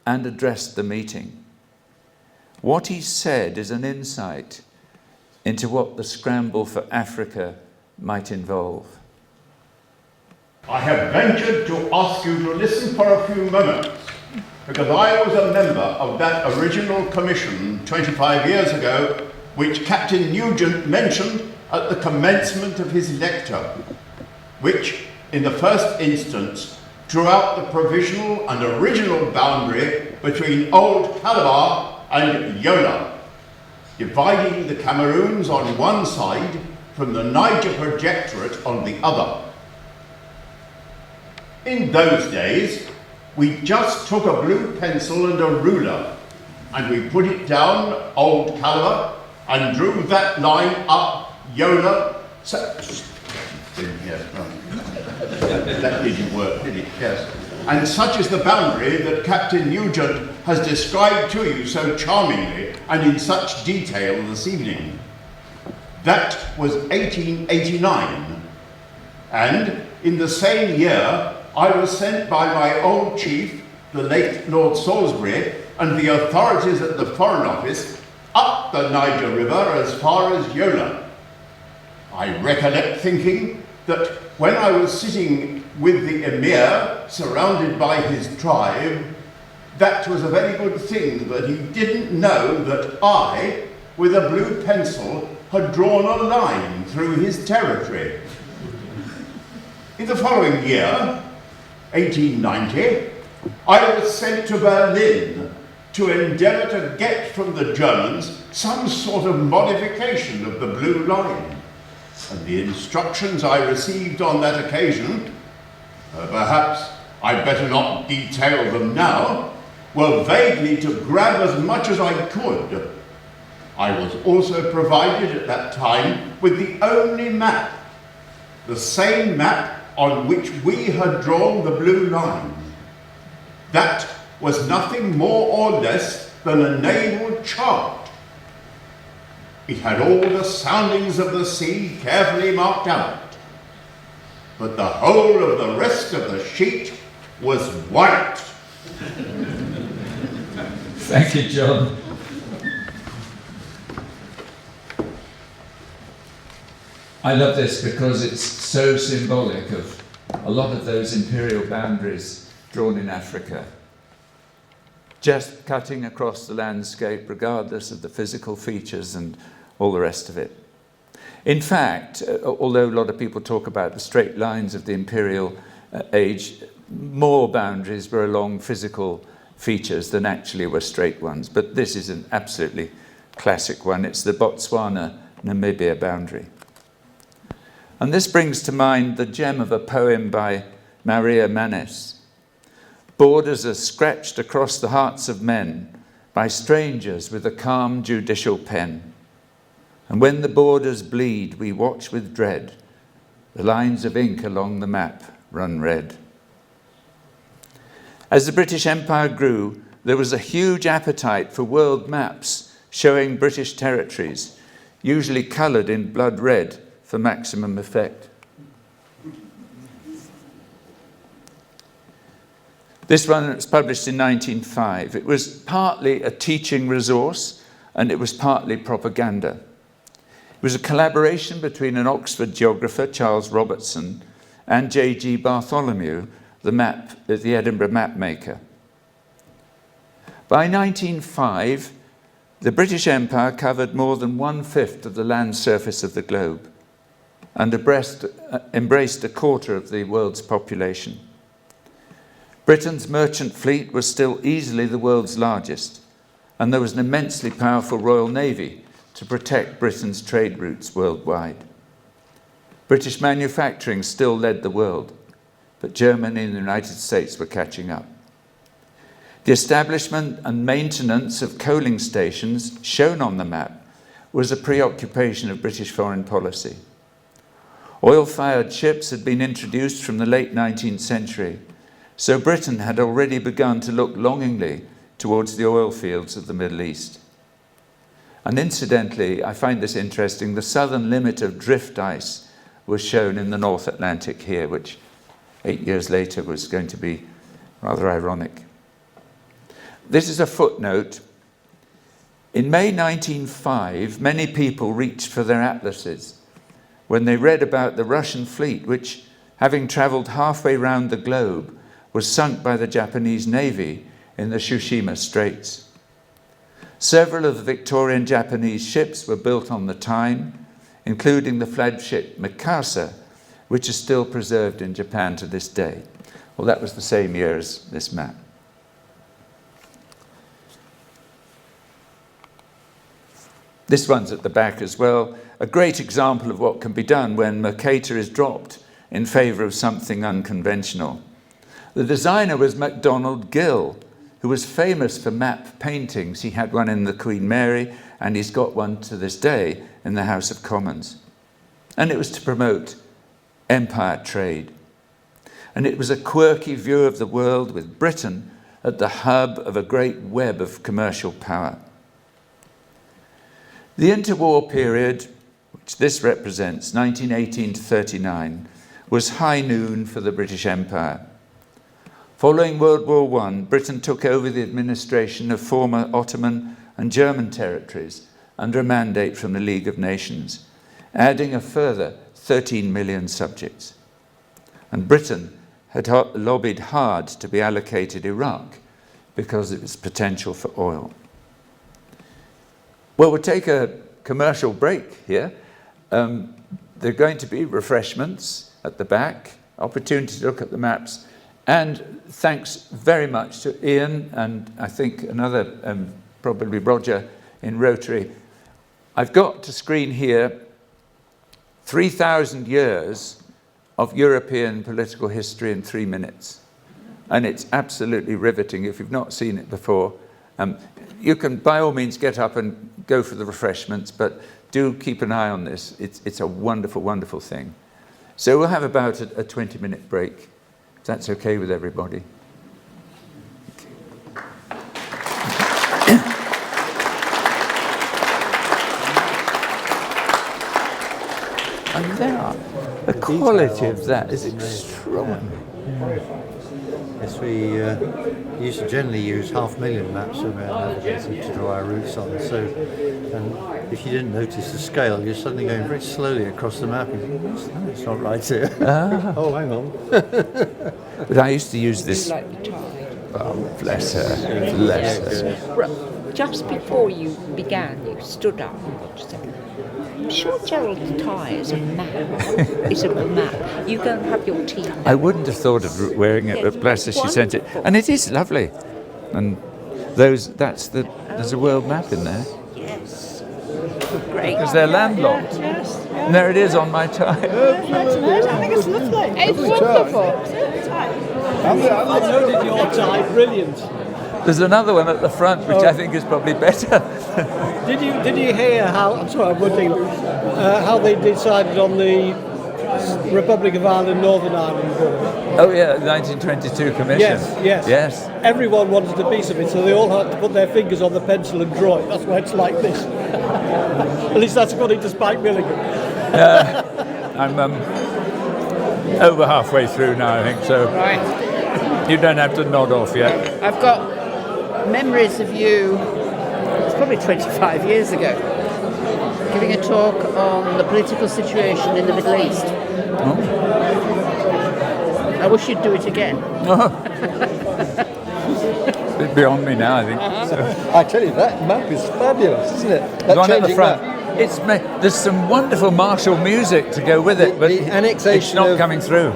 and addressed the meeting. What he said is an insight into what the scramble for Africa might involve. I have ventured to ask you to listen for a few moments, because I was a member of that original commission 25 years ago, which Captain Nugent mentioned at the commencement of his lecture, which, in the first instance, drew out the provisional and original boundary between Old Calabar and Yola, dividing the Cameroons on one side from the Niger Projectorate on the other. In those days, we just took a blue pencil and a ruler, and we put it down Old Calabar and drew that line up Yola. That didn't work, did it? Yes. And such is the boundary that Captain Nugent has described to you so charmingly and in such detail this evening. That was 1889. And in the same year, I was sent by my old chief, the late Lord Salisbury, and the authorities at the Foreign Office up the Niger River as far as Yola. I recollect thinking that when I was sitting with the Emir, surrounded by his tribe, that was a very good thing that he didn't know that I, with a blue pencil, had drawn a line through his territory. In the following year, 1890, I was sent to Berlin to endeavour to get from the Germans some sort of modification of the blue line. And the instructions I received on that occasion, perhaps I'd better not detail them now, were vaguely to grab as much as I could. I was also provided at that time with the only map, the same map on which we had drawn the blue line. That was nothing more or less than a naval chart. It had all the soundings of the sea carefully marked out, but the whole of the rest of the sheet was white. Thank you, John. I love this because it's so symbolic of a lot of those imperial boundaries drawn in Africa, just cutting across the landscape regardless of the physical features and all the rest of it. In fact, although a lot of people talk about the straight lines of the imperial age, more boundaries were along physical features than actually were straight ones. But this is an absolutely classic one. It's the Botswana-Namibia boundary. And this brings to mind the gem of a poem by Maria Manes. Borders are scratched across the hearts of men by strangers with a calm judicial pen. And when the borders bleed, we watch with dread. The lines of ink along the map run red. As the British Empire grew, there was a huge appetite for world maps showing British territories, usually coloured in blood red for maximum effect. This one was published in 1905. It was partly a teaching resource and it was partly propaganda. It was a collaboration between an Oxford geographer, Charles Robertson, and J.G. Bartholomew, the Edinburgh map maker. By 1905, the British Empire covered more than 1/5 of the land surface of the globe and embraced a quarter of the world's population. Britain's merchant fleet was still easily the world's largest, and there was an immensely powerful Royal Navy to protect Britain's trade routes worldwide. British manufacturing still led the world, but Germany and the United States were catching up. The establishment and maintenance of coaling stations, shown on the map, was a preoccupation of British foreign policy. Oil-fired ships had been introduced from the late 19th century, so Britain had already begun to look longingly towards the oil fields of the Middle East. And incidentally, I find this interesting, the southern limit of drift ice was shown in the North Atlantic here, which 8 years later was going to be rather ironic. This is a footnote. In May 1905, many people reached for their atlases when they read about the Russian fleet, which, having travelled halfway round the globe, was sunk by the Japanese Navy in the Tsushima Straits. Several of the Victorian Japanese ships were built on the Tyne, including the flagship Mikasa, which is still preserved in Japan to this day. Well, that was the same year as this map. This one's at the back as well. A great example of what can be done when Mercator is dropped in favour of something unconventional. The designer was MacDonald Gill, who was famous for map paintings. He had one in the Queen Mary, and he's got one to this day in the House of Commons. And it was to promote empire trade. And it was a quirky view of the world with Britain at the hub of a great web of commercial power. The interwar period, which this represents, 1918 to 39, was high noon for the British Empire. Following World War I, Britain took over the administration of former Ottoman and German territories under a mandate from the League of Nations, adding a further 13 million subjects. And Britain had lobbied hard to be allocated Iraq because of its potential for oil. Well, we'll take a commercial break here. There are going to be refreshments at the back, opportunity to look at the maps, and thanks very much to Ian and I think another, probably Roger in Rotary. I've got to screen here 3,000 years of European political history in 3 minutes. And it's absolutely riveting if you've not seen it before. You can, by all means, get up and go for the refreshments, but do keep an eye on this. It's a wonderful, wonderful thing. So we'll have about a 20-minute break, if that's okay with everybody. And there, the quality of that is extraordinary. Yes, we used to generally use 500,000 maps around navigating to draw our routes on. So, and if you didn't notice the scale, you're suddenly going very slowly across the map. You think, no, it's not right here. Oh, hang on. But I used to use this. Like the tide. Oh, bless her, bless her. Just before you began, you stood up and said, I'm sure Gerald's tie is a map. It's a map. You go and have your tea. I wouldn't have thought of wearing it, but bless her, she sent it. And it is lovely. And there's a world map in there. Yes. Great. Because they're landlocked. Yes. And there it is on my tie. That's nice. I think it's lovely. It's wonderful. I noted your tie, brilliant. There's another one at the front, which I think is probably better. Did you hear how? I'm sorry, I'm wondering how they decided on the Republic of Ireland, Northern Ireland border. Oh yeah, the 1922 Commission. Yes. Everyone wanted a piece of it, so they all had to put their fingers on the pencil and draw it. That's why it's like this. At least that's according to Spike Milligan. I'm over halfway through now, I think. So. Right. You don't have to nod off yet. I've got memories of you, it's probably 25 years ago, giving a talk on the political situation in the Middle East. I wish you'd do it again. It's beyond me now, I think. So. I tell you, that map is fabulous, isn't it? The That one at the changing front. map. There's some wonderful martial music to go with it, but The annexation it's not of- coming through.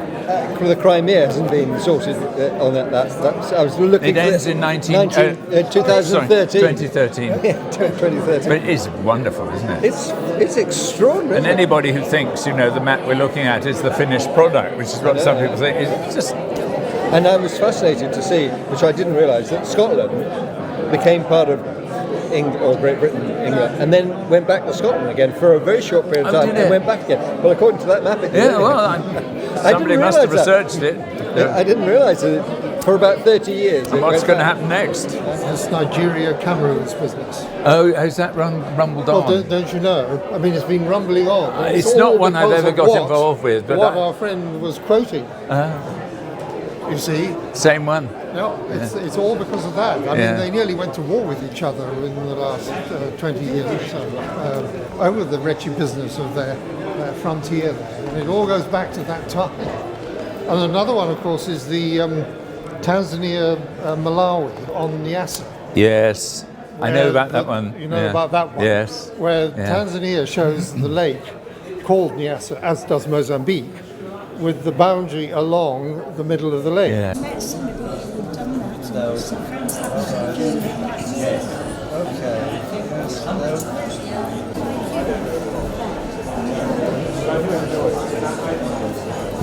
The Crimea hasn't been sorted on that. I was looking It for ends in 2013. 2013. Yeah, 2013. But it's wonderful, isn't it? It's extraordinary. And anybody who thinks, the map we're looking at is the finished product, which is what some people think, is just... And I was fascinated to see, which I didn't realise, that Scotland became part of Great Britain, England, and then went back to Scotland again for a very short period of time, did and it? went back again. Well, according to that map, it Yeah, did. well, I somebody didn't must have realise that. researched it. I didn't realise that for about 30 years. And what's going to happen next? It's Nigeria, Cameroon's business. Oh, has that rumbled Well, on? don't you know? I mean, it's been rumbling on. but It's all not one I've because ever of got what- involved with, but what I- our friend was quoting. You see, Same one. no, it's all because of that. I Yeah. mean, they nearly went to war with each other in the last 20 years or so over the wretched business of their frontier there. And it all goes back to that time. And another one, of course, is the Tanzania, Malawi on Nyasa. Yes, I know Where about that the- one. You know Yeah. about that one? Yes. Where Yeah. Tanzania shows the lake called Nyasa, as does Mozambique, with the boundary along the middle of the lake. Yeah.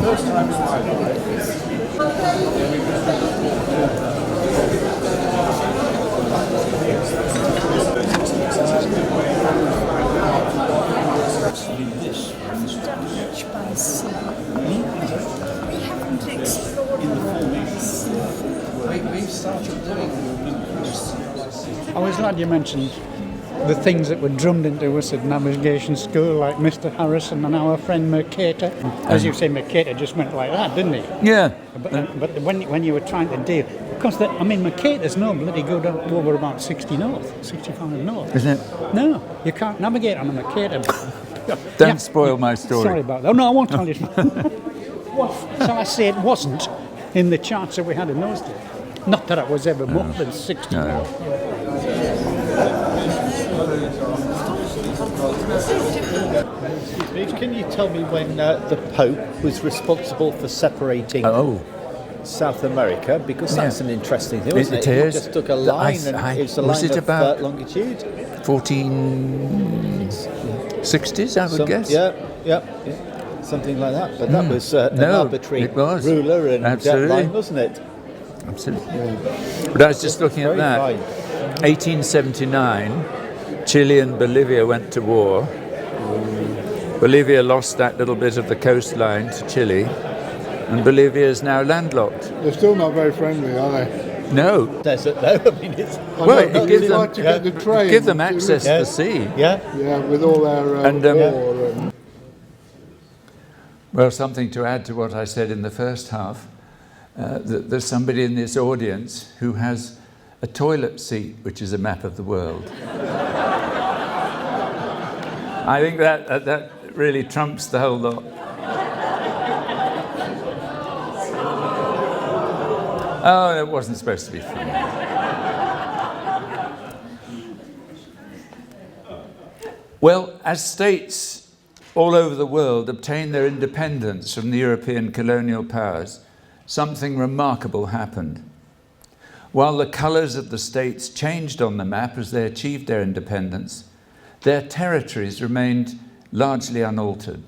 First time in my life. I was glad you mentioned the things that were drummed into us at navigation school, like Mr. Harrison and our friend Mercator. As you say, Mercator just went like that, didn't he? Yeah. But when you were trying to deal, because Mercator's no bloody good over about 60 north, 65 north. Isn't it? No, you can't navigate on a Mercator. Don't spoil my story. Sorry about that. Oh, no, I won't tell you. So I say it wasn't in the charts that we had in those days. Not that it was ever more than 60 No. Can you tell me when the Pope was responsible for separating South America? Because that's an interesting thing, wasn't it? It is. He just took a line and it's a was line it of about longitude. 1460s, I would guess. Yeah, something like that. But that was an arbitrary it was. ruler and Absolutely. line, wasn't it? Absolutely. But I was just looking at that. 1879, Chile and Bolivia went to war. Bolivia lost that little bit of the coastline to Chile, and Bolivia is now landlocked. They're still not very friendly, are they? No. Desert, though. I mean, it's It gives them, like to get the train. give them access to the sea. yeah. Yeah, with all their And, war and Well, something to add to what I said in the first half. There's somebody in this audience who has a toilet seat, which is a map of the world. I think that really trumps the whole lot. Oh, it wasn't supposed to be funny. Well, as states all over the world obtained their independence from the European colonial powers, something remarkable happened. While the colours of the states changed on the map as they achieved their independence, their territories remained largely unaltered.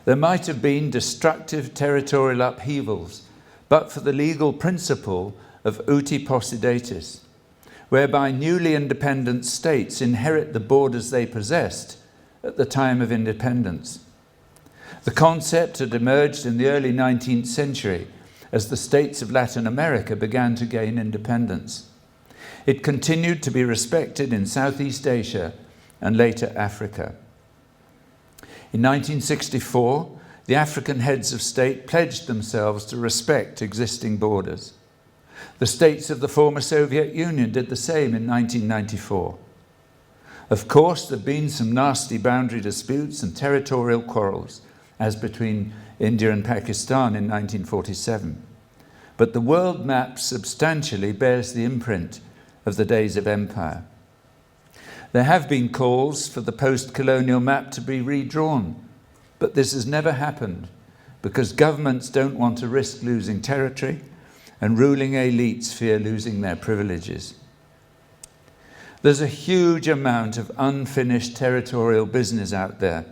There might have been destructive territorial upheavals, but for the legal principle of uti possidetis, whereby newly independent states inherit the borders they possessed at the time of independence. The concept had emerged in the early 19th century as the states of Latin America began to gain independence. It continued to be respected in Southeast Asia and later Africa. In 1964, the African heads of state pledged themselves to respect existing borders. The states of the former Soviet Union did the same in 1994. Of course, there have been some nasty boundary disputes and territorial quarrels, as between India and Pakistan in 1947. But the world map substantially bears the imprint of the days of empire. There have been calls for the post-colonial map to be redrawn, but this has never happened because governments don't want to risk losing territory and ruling elites fear losing their privileges. There's a huge amount of unfinished territorial business out there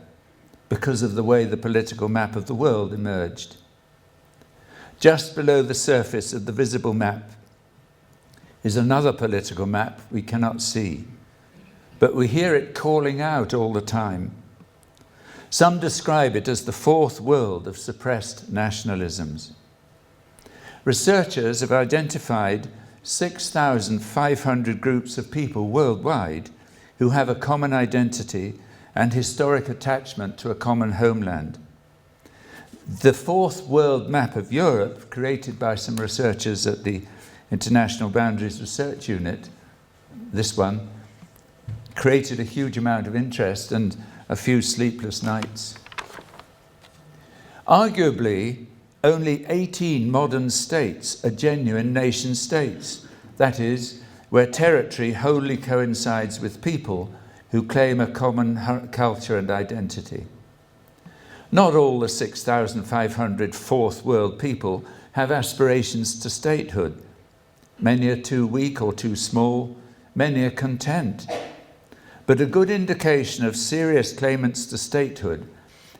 because of the way the political map of the world emerged. Just below the surface of the visible map is another political map we cannot see, but we hear it calling out all the time. Some describe it as the fourth world of suppressed nationalisms. Researchers have identified 6,500 groups of people worldwide who have a common identity and historic attachment to a common homeland. The fourth world map of Europe, created by some researchers at the International Boundaries Research Unit, this one, created a huge amount of interest and a few sleepless nights. Arguably, only 18 modern states are genuine nation states, that is, where territory wholly coincides with people who claim a common culture and identity. Not all the 6,500 fourth world people have aspirations to statehood. Many are too weak or too small, many are content. But a good indication of serious claimants to statehood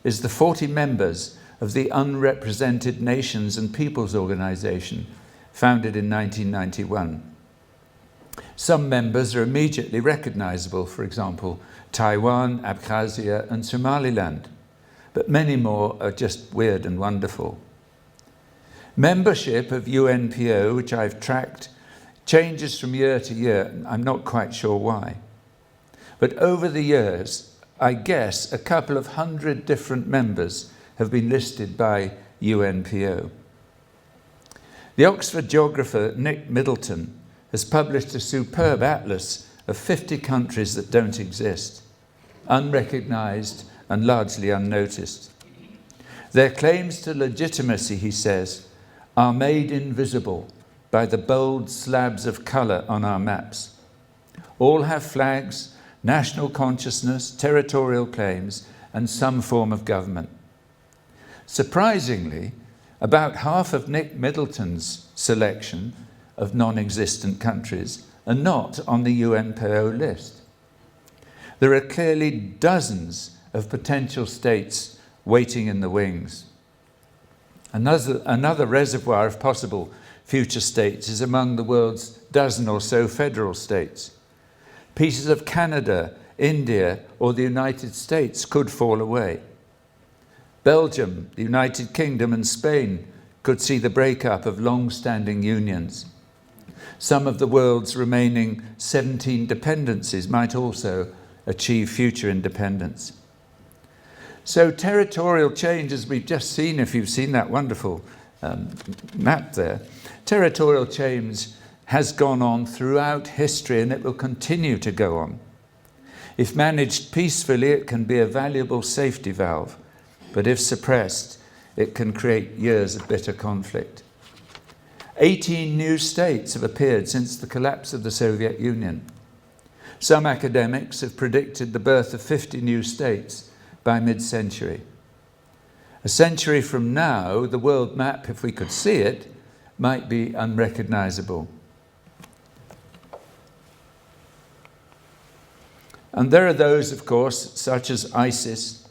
is the 40 members of the Unrepresented Nations and Peoples Organization, founded in 1991. Some members are immediately recognizable, for example, Taiwan, Abkhazia, and Somaliland, but many more are just weird and wonderful. Membership of UNPO, which I've tracked, changes from year to year. I'm not quite sure why. But over the years, I guess a couple of hundred different members have been listed by UNPO. The Oxford geographer Nick Middleton has published a superb atlas of 50 countries that don't exist, unrecognized and largely unnoticed. Their claims to legitimacy, he says, are made invisible by the bold slabs of colour on our maps. All have flags, national consciousness, territorial claims, and some form of government. Surprisingly, about half of Nick Middleton's selection of non-existent countries are not on the UNPO list. There are clearly dozens of potential states waiting in the wings. Another reservoir of possible future states is among the world's dozen or so federal states. Pieces of Canada, India, or the United States could fall away. Belgium, the United Kingdom, and Spain could see the breakup of long-standing unions. Some of the world's remaining 17 dependencies might also achieve future independence. So territorial change, as we've just seen, if you've seen that wonderful map there, territorial change has gone on throughout history and it will continue to go on. If managed peacefully, it can be a valuable safety valve, but if suppressed, it can create years of bitter conflict. 18 new states have appeared since the collapse of the Soviet Union. Some academics have predicted the birth of 50 new states by mid-century. A century from now, the world map, if we could see it, might be unrecognizable. And there are those, of course, such as ISIS,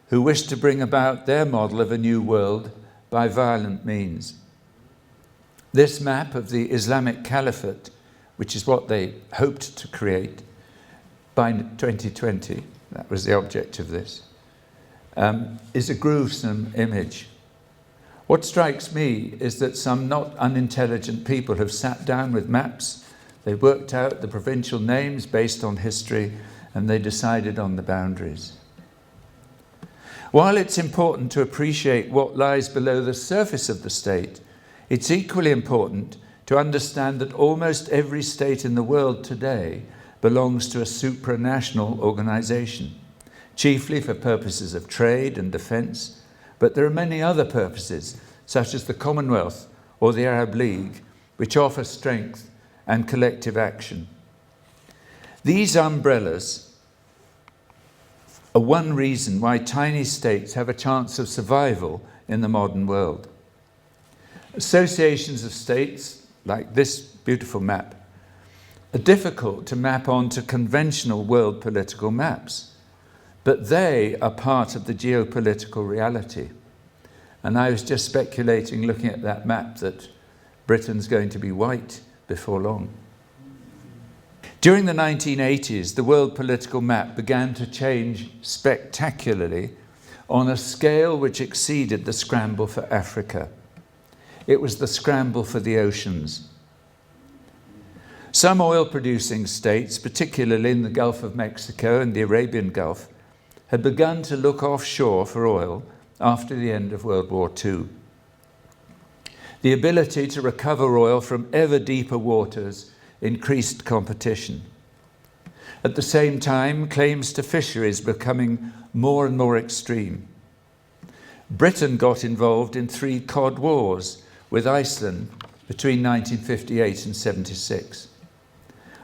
who wish to bring about their model of a new world by violent means. This map of the Islamic Caliphate, which is what they hoped to create by 2020, that was the object of this, is a gruesome image. What strikes me is that some not unintelligent people have sat down with maps, they worked out the provincial names based on history, and they decided on the boundaries. While it's important to appreciate what lies below the surface of the state, it's equally important to understand that almost every state in the world today belongs to a supranational organization, chiefly for purposes of trade and defense, but there are many other purposes, such as the Commonwealth or the Arab League, which offer strength and collective action. These umbrellas are one reason why tiny states have a chance of survival in the modern world. Associations of states, like this beautiful map, are difficult to map onto conventional world political maps, but they are part of the geopolitical reality. And I was just speculating, looking at that map, that Britain's going to be white before long. During the 1980s, the world political map began to change spectacularly on a scale which exceeded the scramble for Africa. It was the scramble for the oceans. Some oil-producing states, particularly in the Gulf of Mexico and the Arabian Gulf, had begun to look offshore for oil after the end of World War II. The ability to recover oil from ever deeper waters increased competition. At the same time, claims to fisheries becoming more and more extreme. Britain got involved in 3 cod wars with Iceland between 1958 and 76.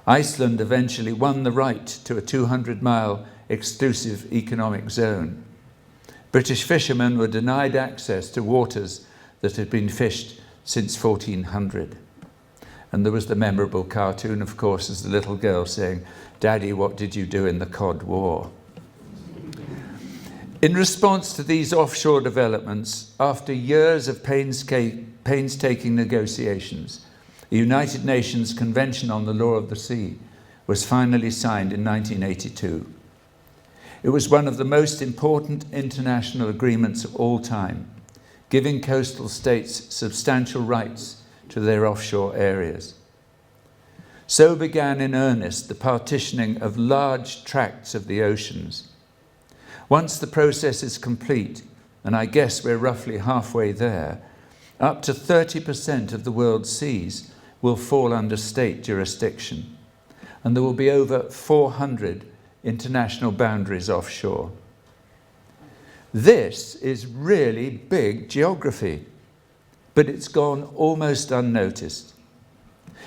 Iceland eventually won the right to a 200-mile exclusive economic zone. British fishermen were denied access to waters that had been fished since 1400. And there was the memorable cartoon, of course, as the little girl saying, "Daddy, what did you do in the Cod War?" In response to these offshore developments, after years of painstaking negotiations, the United Nations Convention on the Law of the Sea was finally signed in 1982. It was one of the most important international agreements of all time, giving coastal states substantial rights to their offshore areas. So began in earnest the partitioning of large tracts of the oceans. Once the process is complete, and I guess we're roughly halfway there, up to 30% of the world's seas will fall under state jurisdiction, and there will be over 400 international boundaries offshore. This is really big geography, but it's gone almost unnoticed.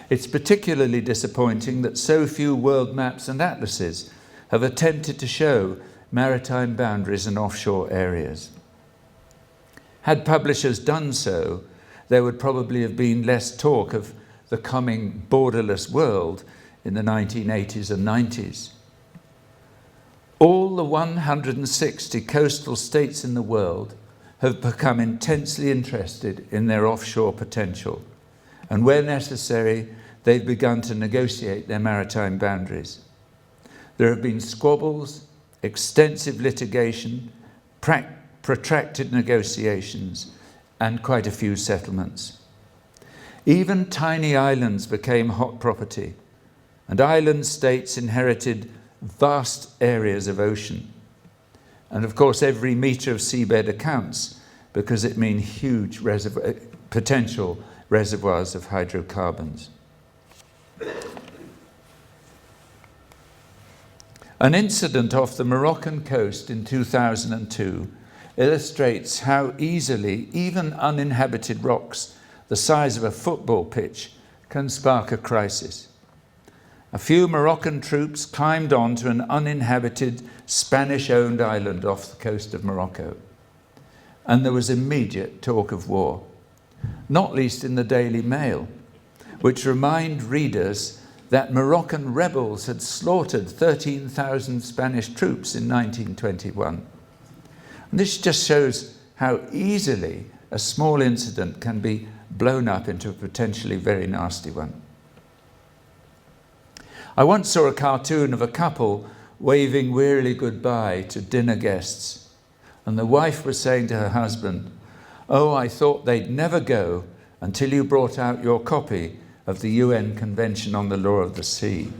It's particularly disappointing that so few world maps and atlases have attempted to show maritime boundaries and offshore areas. Had publishers done so, there would probably have been less talk of the coming borderless world in the 1980s and 90s. All the 160 coastal states in the world have become intensely interested in their offshore potential, and where necessary, they've begun to negotiate their maritime boundaries. There have been squabbles, extensive litigation, protracted negotiations, and quite a few settlements. Even tiny islands became hot property, and island states inherited vast areas of ocean. And of course, every metre of seabed accounts, because it means huge potential reservoirs of hydrocarbons. An incident off the Moroccan coast in 2002 illustrates how easily even uninhabited rocks the size of a football pitch can spark a crisis. A few Moroccan troops climbed onto an uninhabited Spanish-owned island off the coast of Morocco, and there was immediate talk of war, not least in the Daily Mail, which reminded readers that Moroccan rebels had slaughtered 13,000 Spanish troops in 1921. And this just shows how easily a small incident can be blown up into a potentially very nasty one. I once saw a cartoon of a couple waving wearily goodbye to dinner guests, and the wife was saying to her husband, "Oh, I thought they'd never go until you brought out your copy of the UN Convention on the Law of the Sea."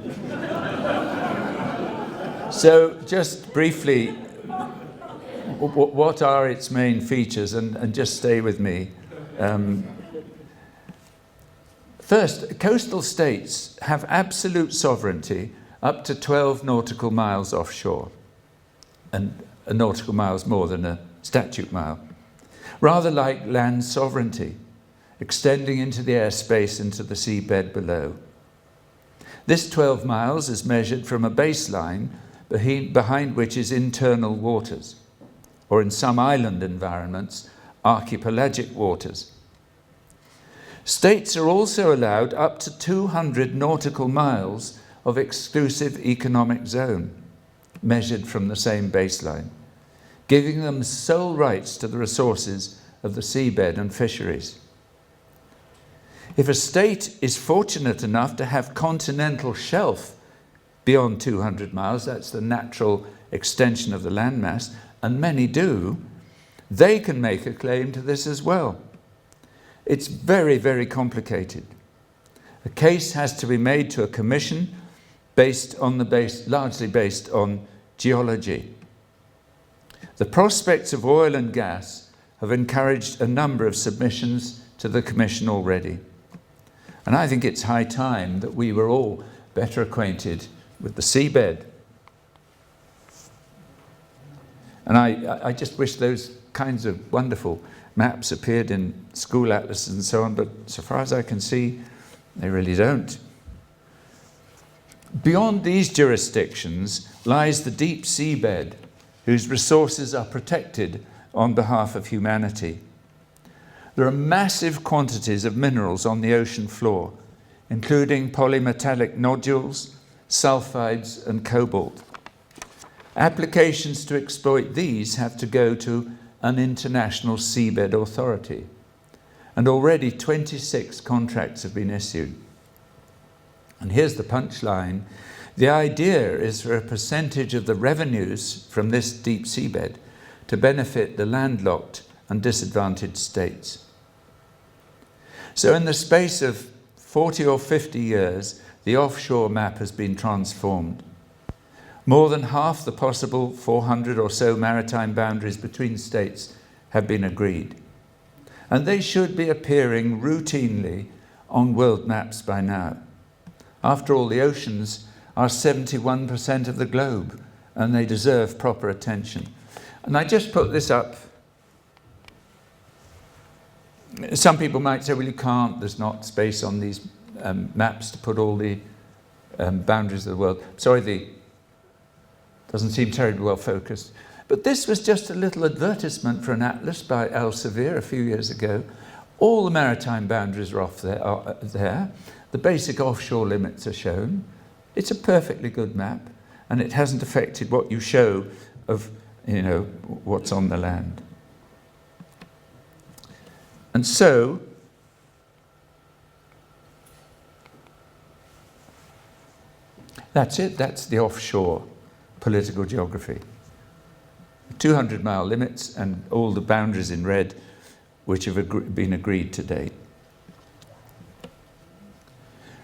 So just briefly, what are its main features, and just stay with me. First, coastal states have absolute sovereignty up to 12 nautical miles offshore, and a nautical mile is more than a statute mile, rather like land sovereignty, extending into the airspace into the seabed below. This 12 miles is measured from a baseline behind which is internal waters, or in some island environments, archipelagic waters. States are also allowed up to 200 nautical miles of exclusive economic zone, measured from the same baseline, giving them sole rights to the resources of the seabed and fisheries. If a state is fortunate enough to have continental shelf beyond 200 miles, that's the natural extension of the landmass, and many do, they can make a claim to this as well. It's very, very complicated. A case has to be made to a commission largely based on geology. The prospects of oil and gas have encouraged a number of submissions to the commission already. And I think it's high time that we were all better acquainted with the seabed. And I just wish those kinds of wonderful maps appeared in school atlases and so on, but so far as I can see, they really don't. Beyond these jurisdictions lies the deep seabed, whose resources are protected on behalf of humanity. There are massive quantities of minerals on the ocean floor, including polymetallic nodules, sulfides, and cobalt. Applications to exploit these have to go to an international seabed authority, and already 26 contracts have been issued. And here's the punchline. The idea is for a percentage of the revenues from this deep seabed to benefit the landlocked and disadvantaged states. So in the space of 40 or 50 years, the offshore map has been transformed. More than half the possible 400 or so maritime boundaries between states have been agreed. And they should be appearing routinely on world maps by now. After all, the oceans are 71% of the globe, and they deserve proper attention. And I just put this up. Some people might say, well, you can't, there's not space on these maps to put all the boundaries of the world. Sorry, doesn't seem terribly well focused. But this was just a little advertisement for an atlas by Elsevier a few years ago. All the maritime boundaries are there. The basic offshore limits are shown. It's a perfectly good map, and it hasn't affected what you show of, what's on the land. And so, that's it. That's the offshore political geography. 200-mile limits and all the boundaries in red which have been agreed to date.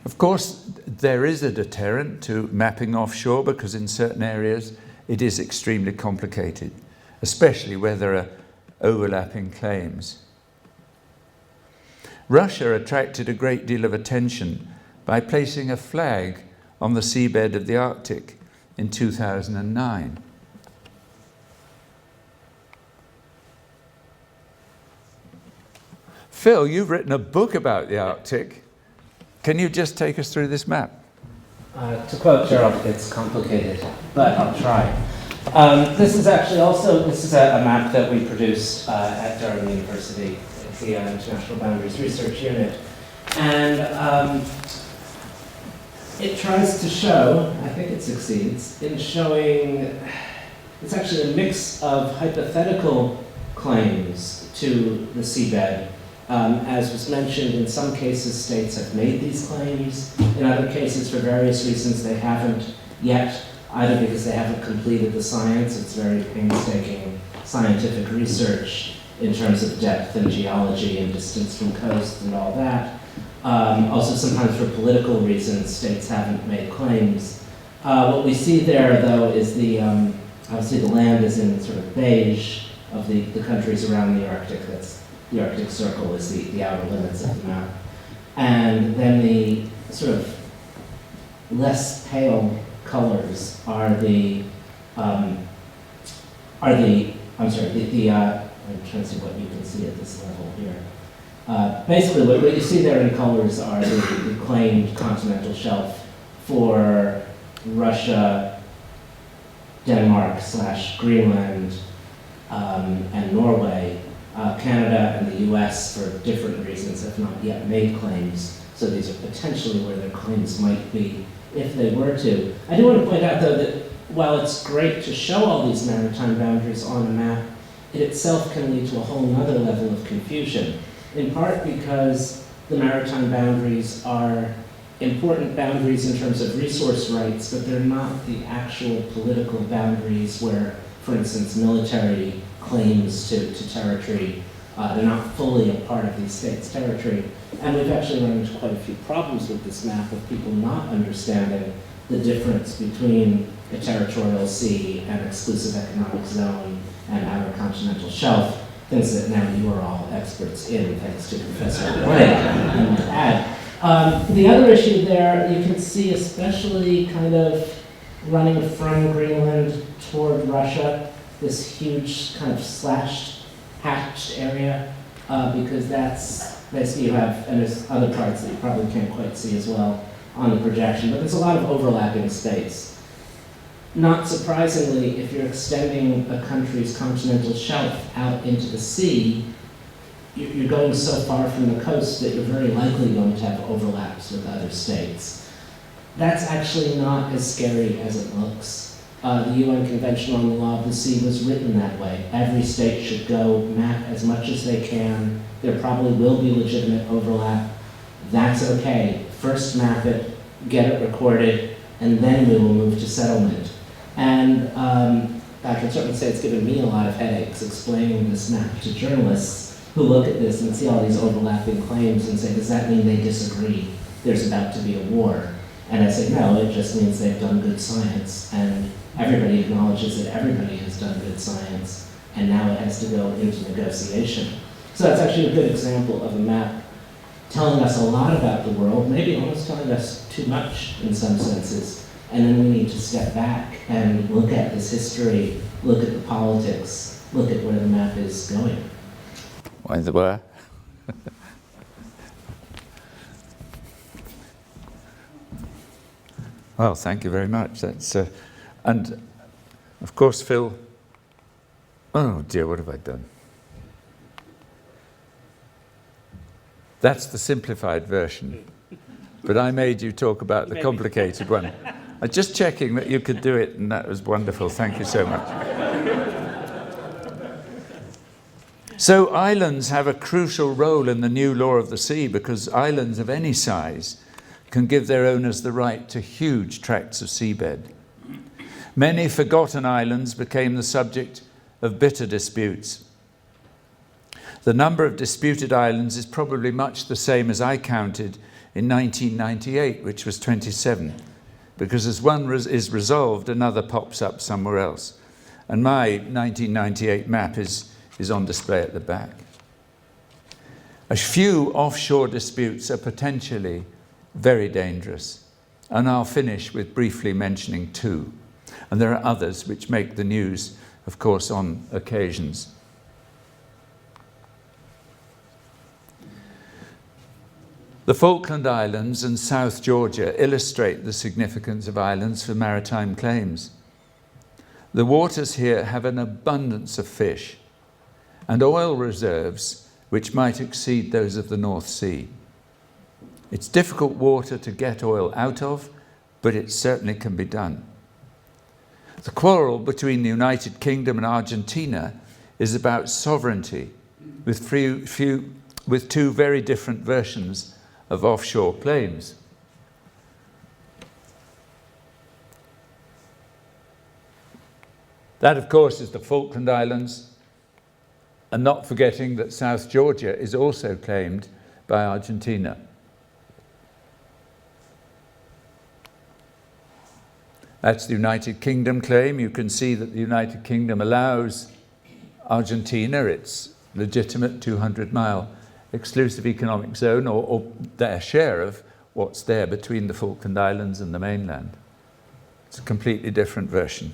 Of course, there is a deterrent to mapping offshore because in certain areas it is extremely complicated, especially where there are overlapping claims. Russia attracted a great deal of attention by placing a flag on the seabed of the Arctic in 2009. Phil, you've written a book about the Arctic. Can you just take us through this map? To quote Gerald, it's complicated, but I'll try. This is a map that we produced at Durham University. It's the International Boundaries Research Unit. And it tries to show, I think it succeeds, in showing, it's actually a mix of hypothetical claims to the seabed. As was mentioned, in some cases states have made these claims. In other cases, for various reasons, they haven't yet, either because they haven't completed the science. It's very painstaking scientific research in terms of depth and geology and distance from coast and all that. Also, sometimes for political reasons, states haven't made claims. What we see there, though, is the obviously the land is in sort of beige of the countries around the Arctic. That's the Arctic Circle is the outer limits of the map. And then the sort of less pale colors are the I'm trying to see what you can see at this level here. Basically, what you see there in colors are the claimed continental shelf for Russia, Denmark / Greenland, and Norway. Canada and the US, for different reasons, have not yet made claims. So these are potentially where their claims might be if they were to. I do want to point out, though, that while it's great to show all these maritime boundaries on a map, it itself can lead to a whole other level of confusion, in part because the maritime boundaries are important boundaries in terms of resource rights, but they're not the actual political boundaries where, for instance, military claims to territory, they're not fully a part of these states' territory. And we've actually run into quite a few problems with this map of people not understanding the difference between a territorial sea and exclusive economic zone and outer continental shelf, things that now you are all experts in, thanks to Professor Blake, I might add. The other issue there, you can see especially kind of running from Greenland toward Russia, this huge kind of slashed, hatched area, because that's basically you have, and there's other parts that you probably can't quite see as well on the projection, but there's a lot of overlapping space. Not surprisingly, if you're extending a country's continental shelf out into the sea, you're going so far from the coast that you're very likely going to have overlaps with other states. That's actually not as scary as it looks. The UN Convention on the Law of the Sea was written that way. Every state should go map as much as they can. There probably will be legitimate overlap. That's okay. First map it, get it recorded, and then we will move to settlement. And I can certainly say it's given me a lot of headaches explaining this map to journalists who look at this and see all these overlapping claims and say, does that mean they disagree? There's about to be a war. And I say, no, it just means they've done good science, and everybody acknowledges that everybody has done good science, and now it has to go into negotiation. So that's actually a good example of a map telling us a lot about the world, maybe almost telling us too much in some senses, and then we need to step back and look at this history, look at the politics, look at where the map is going. Why the were? Well, thank you very much. That's and of course, Phil. Oh dear, what have I done? That's the simplified version, but I made you talk about the complicated one. I'm just checking that you could do it, and that was wonderful. Thank you so much. So islands have a crucial role in the new law of the sea, because islands of any size can give their owners the right to huge tracts of seabed. Many forgotten islands became the subject of bitter disputes. The number of disputed islands is probably much the same as I counted in 1998, which was 27, because as one is resolved, another pops up somewhere else. And my 1998 map is on display at the back. A few offshore disputes are potentially very dangerous, and I'll finish with briefly mentioning two. And there are others which make the news, of course, on occasions. The Falkland Islands and South Georgia illustrate the significance of islands for maritime claims. The waters here have an abundance of fish and oil reserves which might exceed those of the North Sea. It's difficult water to get oil out of, but it certainly can be done. The quarrel between the United Kingdom and Argentina is about sovereignty, with two very different versions of offshore claims. That, of course, is the Falkland Islands, and not forgetting that South Georgia is also claimed by Argentina. That's the United Kingdom claim. You can see that the United Kingdom allows Argentina its legitimate 200-mile exclusive economic zone, or their share of what's there between the Falkland Islands and the mainland. It's a completely different version.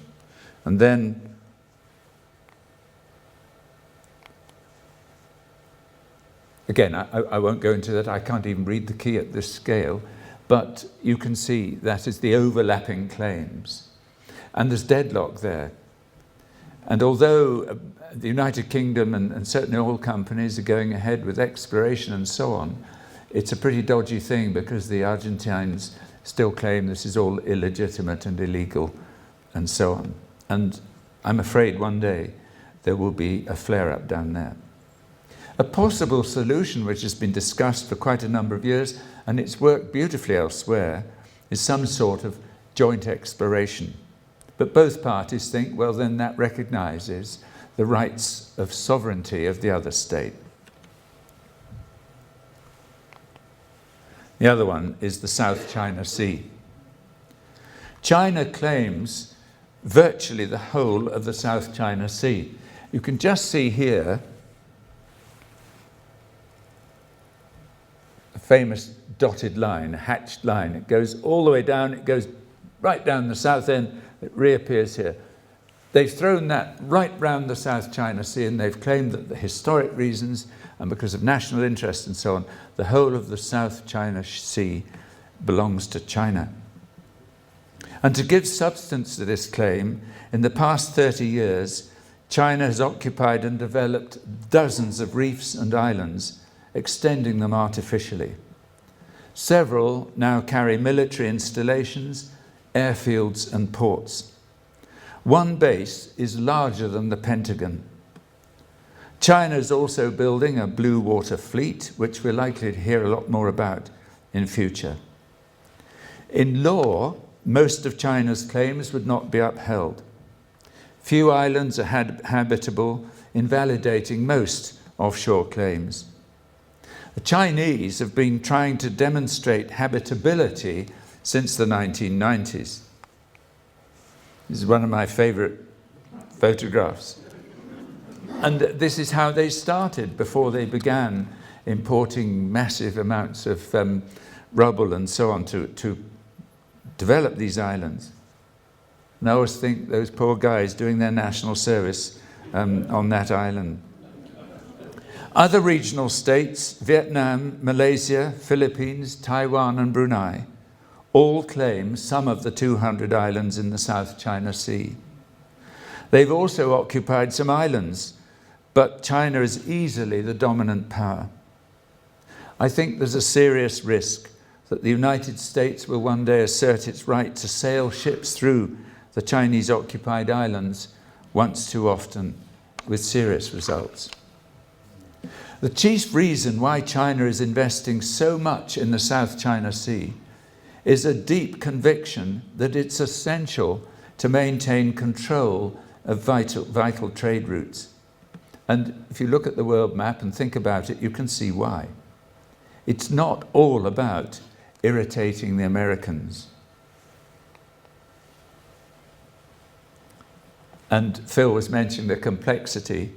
And then again, I won't go into that. I can't even read the key at this scale. But you can see that is the overlapping claims. And there's deadlock there. And although the United Kingdom and certainly oil companies are going ahead with exploration and so on, it's a pretty dodgy thing because the Argentines still claim this is all illegitimate and illegal and so on. And I'm afraid one day there will be a flare-up down there. A possible solution, which has been discussed for quite a number of years, and it's worked beautifully elsewhere, is some sort of joint exploration. But both parties think, well, then that recognises the rights of sovereignty of the other state. The other one is the South China Sea. China claims virtually the whole of the South China Sea. You can just see here a famous dotted line, a hatched line. It goes all the way down, it goes right down the south end, it reappears here. They've thrown that right round the South China Sea, and they've claimed that the historic reasons and because of national interest and so on, the whole of the South China Sea belongs to China. And to give substance to this claim, in the past 30 years, China has occupied and developed dozens of reefs and islands, extending them artificially. Several now carry military installations, airfields and ports. One base is larger than the Pentagon. China is also building a blue water fleet, which we're likely to hear a lot more about in future. In law, most of China's claims would not be upheld. Few islands are habitable, invalidating most offshore claims. The Chinese have been trying to demonstrate habitability since the 1990s. This is one of my favorite photographs. And this is how they started before they began importing massive amounts of rubble and so on to develop these islands. And I always think those poor guys doing their national service on that island. Other regional states, Vietnam, Malaysia, Philippines, Taiwan and Brunei, all claim some of the 200 islands in the South China Sea. They've also occupied some islands, but China is easily the dominant power. I think there's a serious risk that the United States will one day assert its right to sail ships through the Chinese-occupied islands once too often, with serious results. The chief reason why China is investing so much in the South China Sea is a deep conviction that it's essential to maintain control of vital trade routes. And if you look at the world map and think about it, you can see why. It's not all about irritating the Americans. And Phil was mentioning the complexity.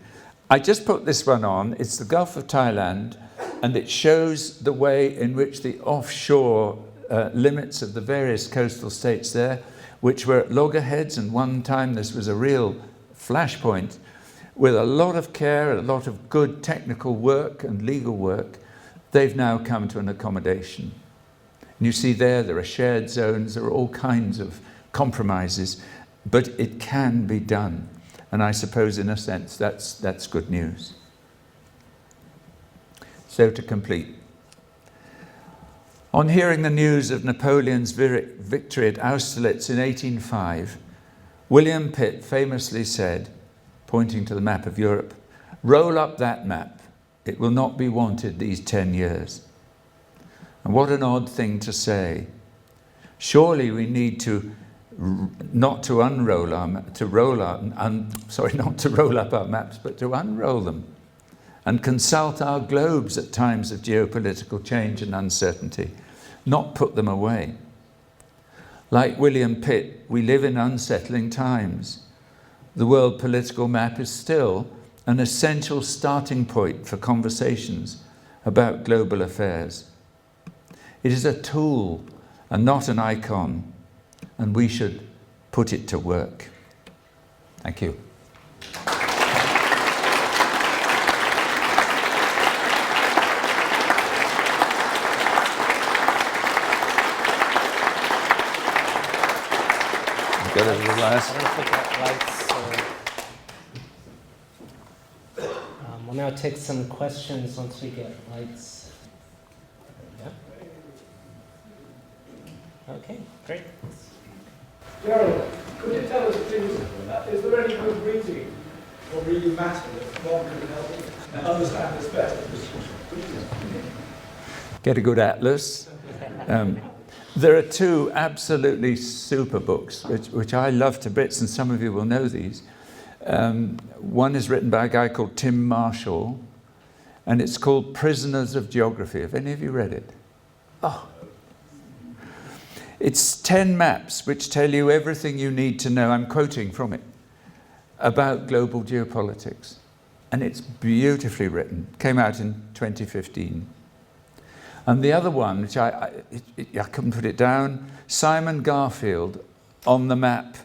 I just put this one on. It's the Gulf of Thailand, and it shows the way in which the offshore limits of the various coastal states there, which were at loggerheads, and one time this was a real flashpoint, with a lot of care, a lot of good technical work and legal work, they've now come to an accommodation. And you see there are shared zones, there are all kinds of compromises, but it can be done. And I suppose in a sense that's good news. So to complete. On hearing the news of Napoleon's victory at Austerlitz in 1805, William Pitt famously said, pointing to the map of Europe, "Roll up that map. It will not be wanted these 10 years." And what an odd thing to say. Surely we need to not to roll up our maps, but to unroll them and consult our globes at times of geopolitical change and uncertainty, not put them away. Like William Pitt, we live in unsettling times. The world political map is still an essential starting point for conversations about global affairs. It is a tool and not an icon, and we should put it to work. Thank you. Got it, the last. We'll now take some questions once we get lights. Yeah. Okay, great. Gerald, could you tell us, please, is there any good reading or reading matter that one can help understand this better? Get a good atlas. There are two absolutely super books, which I love to bits, and some of you will know these. One is written by a guy called Tim Marshall, and it's called Prisoners of Geography. Have any of you read it? Oh. It's 10 maps which tell you everything you need to know, I'm quoting from it, about global geopolitics. And it's beautifully written. Came out in 2015. And the other one, which I couldn't put it down, Simon Garfield, On the Map.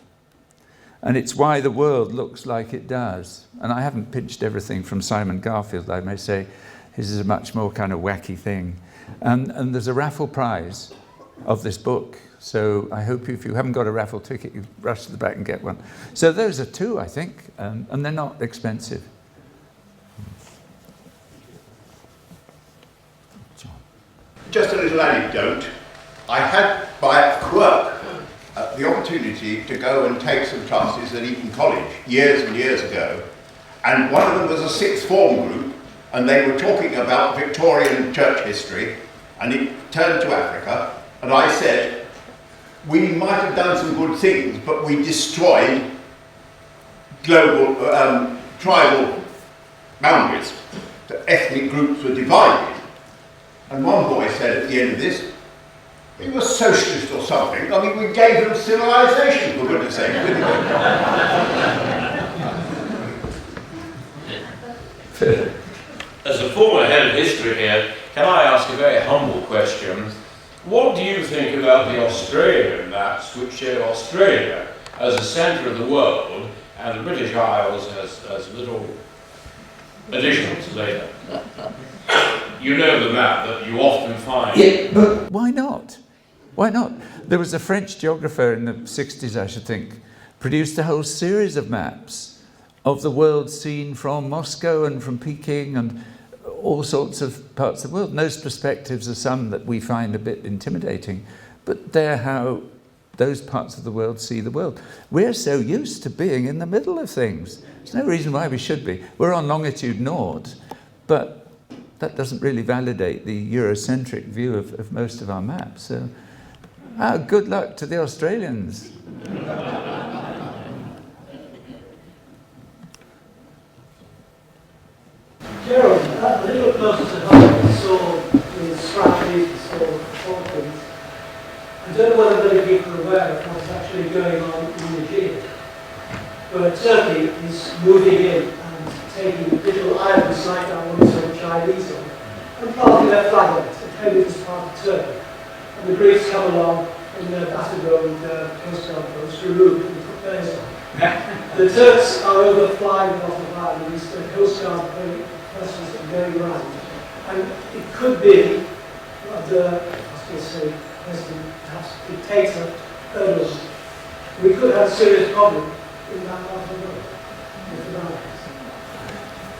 And it's why the world looks like it does. And I haven't pinched everything from Simon Garfield, I may say. His is a much more kind of wacky thing. And there's a raffle prize of this book. So I hope if you haven't got a raffle ticket, you rush to the back and get one. So those are two, I think, and they're not expensive. Just a little anecdote. I had, by a quirk, the opportunity to go and take some classes at Eton College years and years ago. And one of them was a sixth form group, and they were talking about Victorian church history, and it turned to Africa, and I said, we might have done some good things, but we destroyed global, tribal boundaries. The ethnic groups were divided. And one boy said at the end of this, we were socialist or something. I mean, we gave them civilization, for goodness sake. As a former head of history here, can I ask a very humble question? What do you think about the Australian maps which show Australia as the centre of the world and the British Isles as little additions later? You know the map that you often find. Yeah, but why not? Why not? There was a French geographer in the 60s, I should think, produced a whole series of maps of the world seen from Moscow and from Peking and all sorts of parts of the world. And those perspectives are some that we find a bit intimidating, but they're how those parts of the world see the world. We're so used to being in the middle of things. There's no reason why we should be. We're on longitude naught, but that doesn't really validate the Eurocentric view of most of our maps. So, good luck to the Australians. Gerald, a little closer to home, so in Stratford, so Falklands. I don't know whether many people are aware of what's actually going on in Nigeria, but Turkey is moving in and taking little islands like that one saw the Chinese on, and planting their flag on it, intended as part of Turkey. And the Greeks come along in their battered old Coast Guard boats, remove it and put theirs on. The Turks are overflying off the islands, the Coast Guard vessels are going around. And it could be the, I was say, President, perhaps dictator, Erdogan. We could have a serious problem in that part of the world with the islands.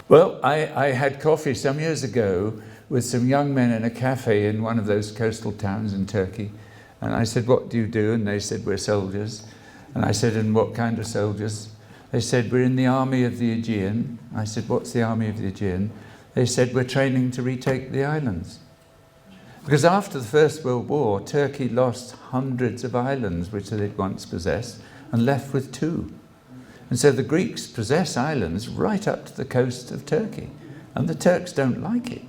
Well, I had coffee some years ago with some young men in a cafe in one of those coastal towns in Turkey. And I said, what do you do? And they said, we're soldiers. And I said, and what kind of soldiers? They said, we're in the army of the Aegean. I said, what's the army of the Aegean? They said, we're training to retake the islands. Because after the First World War, Turkey lost hundreds of islands which they'd once possessed and left with 2. And so the Greeks possess islands right up to the coast of Turkey. And the Turks don't like it.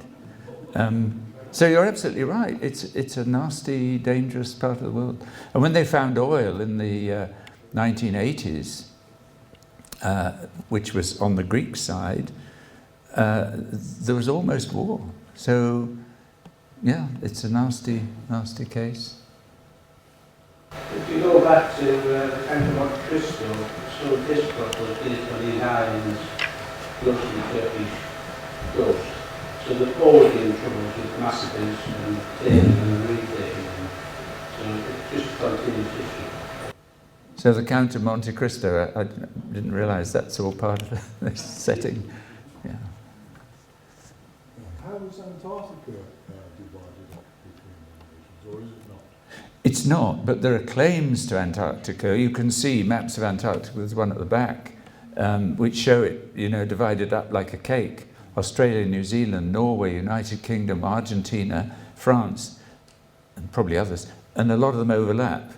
So you're absolutely right. It's a nasty, dangerous part of the world. And when they found oil in the 1980s, which was on the Greek side, there was almost war. So, yeah, it's a nasty, nasty case. If you go back to the Count of Monte Cristo, so difficult was built on these islands close to the Turkish coast. So they've always been in trouble with massacres and taking and retaking them. So it's just a continuous issue. So the Count of Monte Cristo, I didn't realise that's all part of the setting. Yeah. How is Antarctica divided up between the nations, or is it not? It's not, but there are claims to Antarctica. You can see maps of Antarctica. There's one at the back, which show it, you know, divided up like a cake. Australia, New Zealand, Norway, United Kingdom, Argentina, France, and probably others. And a lot of them overlap.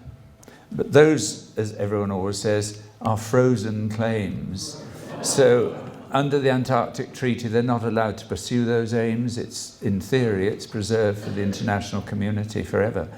But those, as everyone always says, are frozen claims. So under the Antarctic Treaty, they're not allowed to pursue those aims. It's, in theory, it's preserved for the international community forever.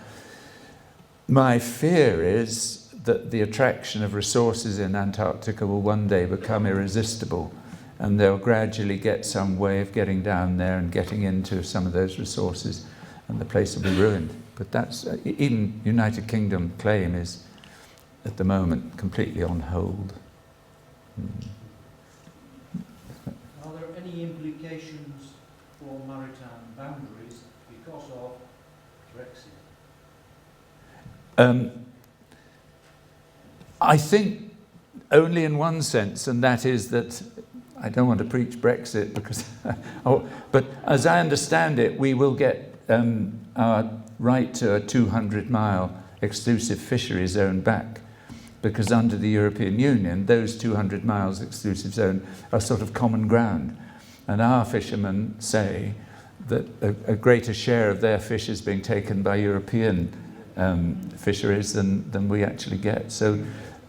My fear is that the attraction of resources in Antarctica will one day become irresistible, and they'll gradually get some way of getting down there and getting into some of those resources, and the place will be ruined. But that's, even United Kingdom claim is, at the moment, completely on hold. Are there any implications for maritime boundaries because of Brexit? I think only in one sense, and that is that I don't want to preach Brexit because, but as I understand it, we will get our right to a 200-mile exclusive fishery zone back, because under the European Union, those 200 miles exclusive zone are sort of common ground, and our fishermen say that a greater share of their fish is being taken by European fisheries than we actually get. So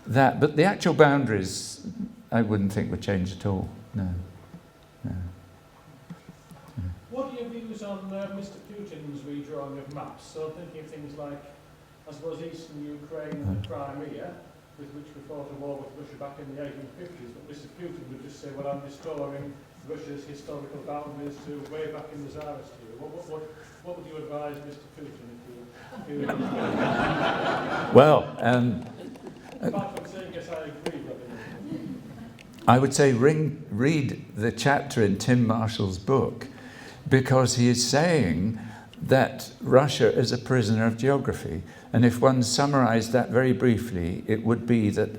that, but the actual boundaries, I wouldn't think would change at all. No. No. What are your views on Mr. Putin's redrawing of maps? So thinking of things like, I suppose, eastern Ukraine and Crimea, with which we fought a war with Russia back in the 1850s, but Mr. Putin would just say, well, I'm restoring Russia's historical boundaries to way back in the Tsarist era. What would you advise Mr. Putin if you Well, apart from saying, yes, I agree, I would say read the chapter in Tim Marshall's book, because he is saying that Russia is a prisoner of geography. And if one summarized that very briefly, it would be that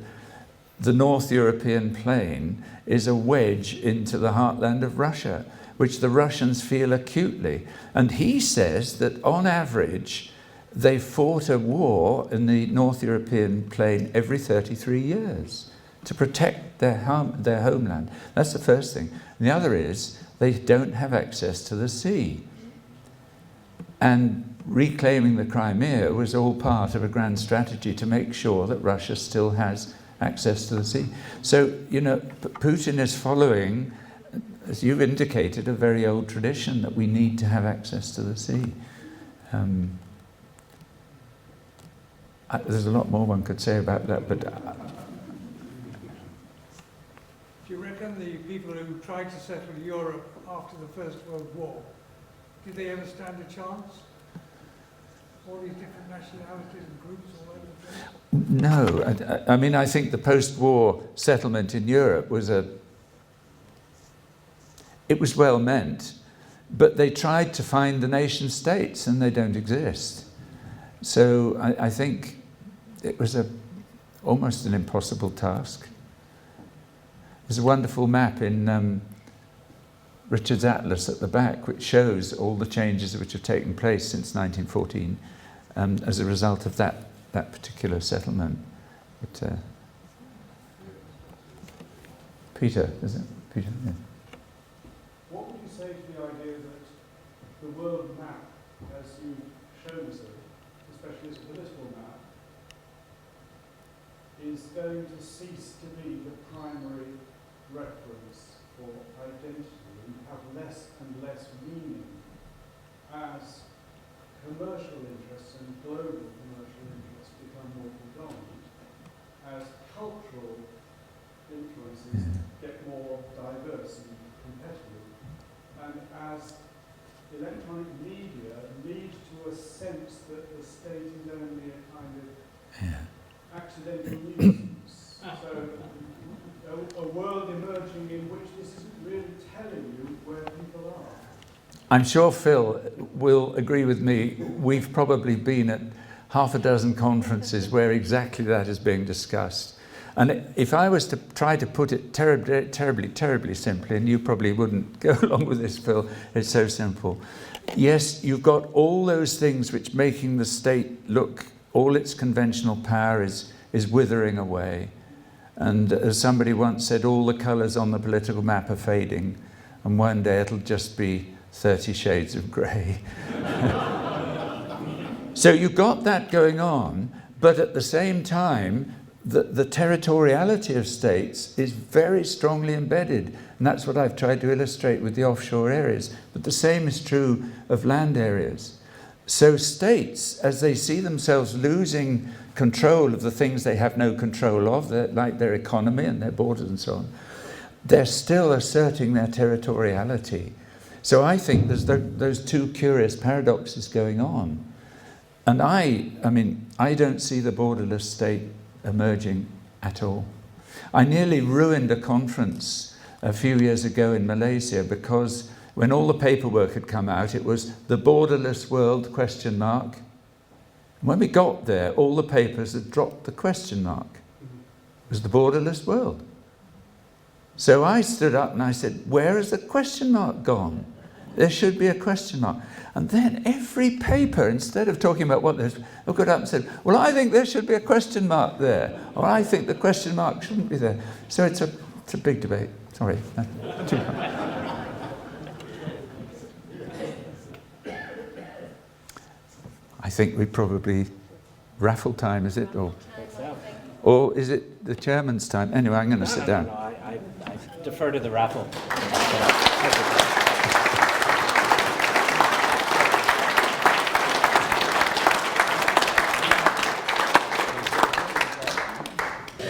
the North European plain is a wedge into the heartland of Russia, which the Russians feel acutely. And he says that on average, they fought a war in the North European plain every 33 years to protect their homeland. That's the first thing. And the other is they don't have access to the sea. And reclaiming the Crimea was all part of a grand strategy to make sure that Russia still has access to the sea. So, you know, Putin is following, as you've indicated, a very old tradition that we need to have access to the sea. There's a lot more one could say about that, but... Do you reckon the people who tried to settle Europe after the First World War, did they ever stand a chance? All these different nationalities and groups all over the place? No, I mean, I think the post-war settlement in Europe was it was well meant, but they tried to find the nation states and they don't exist. So I think it was almost an impossible task. There's a wonderful map in Richard's Atlas at the back, which shows all the changes which have taken place since 1914 as a result of that particular settlement. But, Peter, is it? Peter, yeah. what would you say to the idea that the world map, as you've shown us it, especially as a political map, is going to cease to be the primary reference for identity and have less and less meaning as commercial interests and global commercial interests become more predominant, as cultural influences get more diverse and competitive, and as electronic media lead to a sense that the state is only a kind of accidental nuisance. So a world emerging in which this isn't really telling you where people are. I'm sure Phil will agree with me. We've probably been at half a dozen conferences where exactly that is being discussed. And if I was to try to put it terribly simply, and you probably wouldn't go along with this, Phil, it's so simple. Yes, you've got all those things which making the state look, all its conventional power is withering away. And as somebody once said, all the colours on the political map are fading, and one day it'll just be 30 shades of grey. So you've got that going on, but at the same time, the territoriality of states is very strongly embedded, and that's what I've tried to illustrate with the offshore areas. But the same is true of land areas. So states, as they see themselves losing control of the things they have no control of, like their economy and their borders and so on, they're still asserting their territoriality. So I think there's those two curious paradoxes going on. And I don't see the borderless state emerging at all. I nearly ruined a conference a few years ago in Malaysia because when all the paperwork had come out, it was the borderless world ? When we got there, all the papers had dropped the question mark. It was the borderless world. So I stood up and I said, where has the question mark gone? There should be a question mark. And then every paper, instead of talking about what there's, they got up and said, well, I think there should be a question mark there. Or I think the question mark shouldn't be there. So it's a big debate. Sorry. Too much. I think we probably raffle time, is it? Or is it the chairman's time? Anyway, I'm going to sit down. No, I defer to the raffle.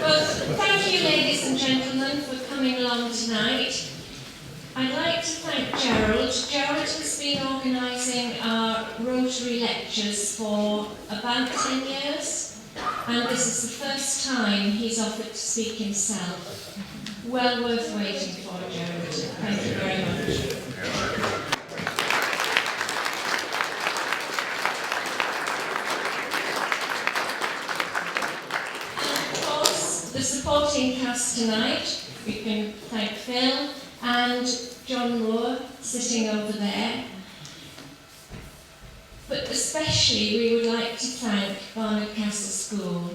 Well, thank you, ladies and gentlemen, for coming along tonight. I'd like to thank Gerald. Gerald has been organising our Rotary lectures for about 10 years, and this is the first time he's offered to speak himself. Well worth waiting for, Gerald. Thank you very much. And of course, the supporting cast tonight, we can thank Phil and John Moore sitting over there. But especially we would like to thank Barnard Castle School.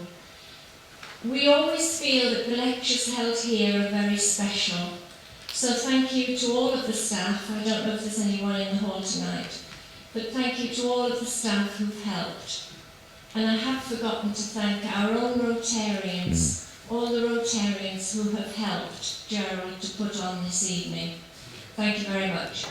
We always feel that the lectures held here are very special. So thank you to all of the staff. I don't know if there's anyone in the hall tonight, but thank you to all of the staff who've helped. And I have forgotten to thank our own Rotarians, all the Rotarians who have helped Gerald to put on this evening. Thank you very much.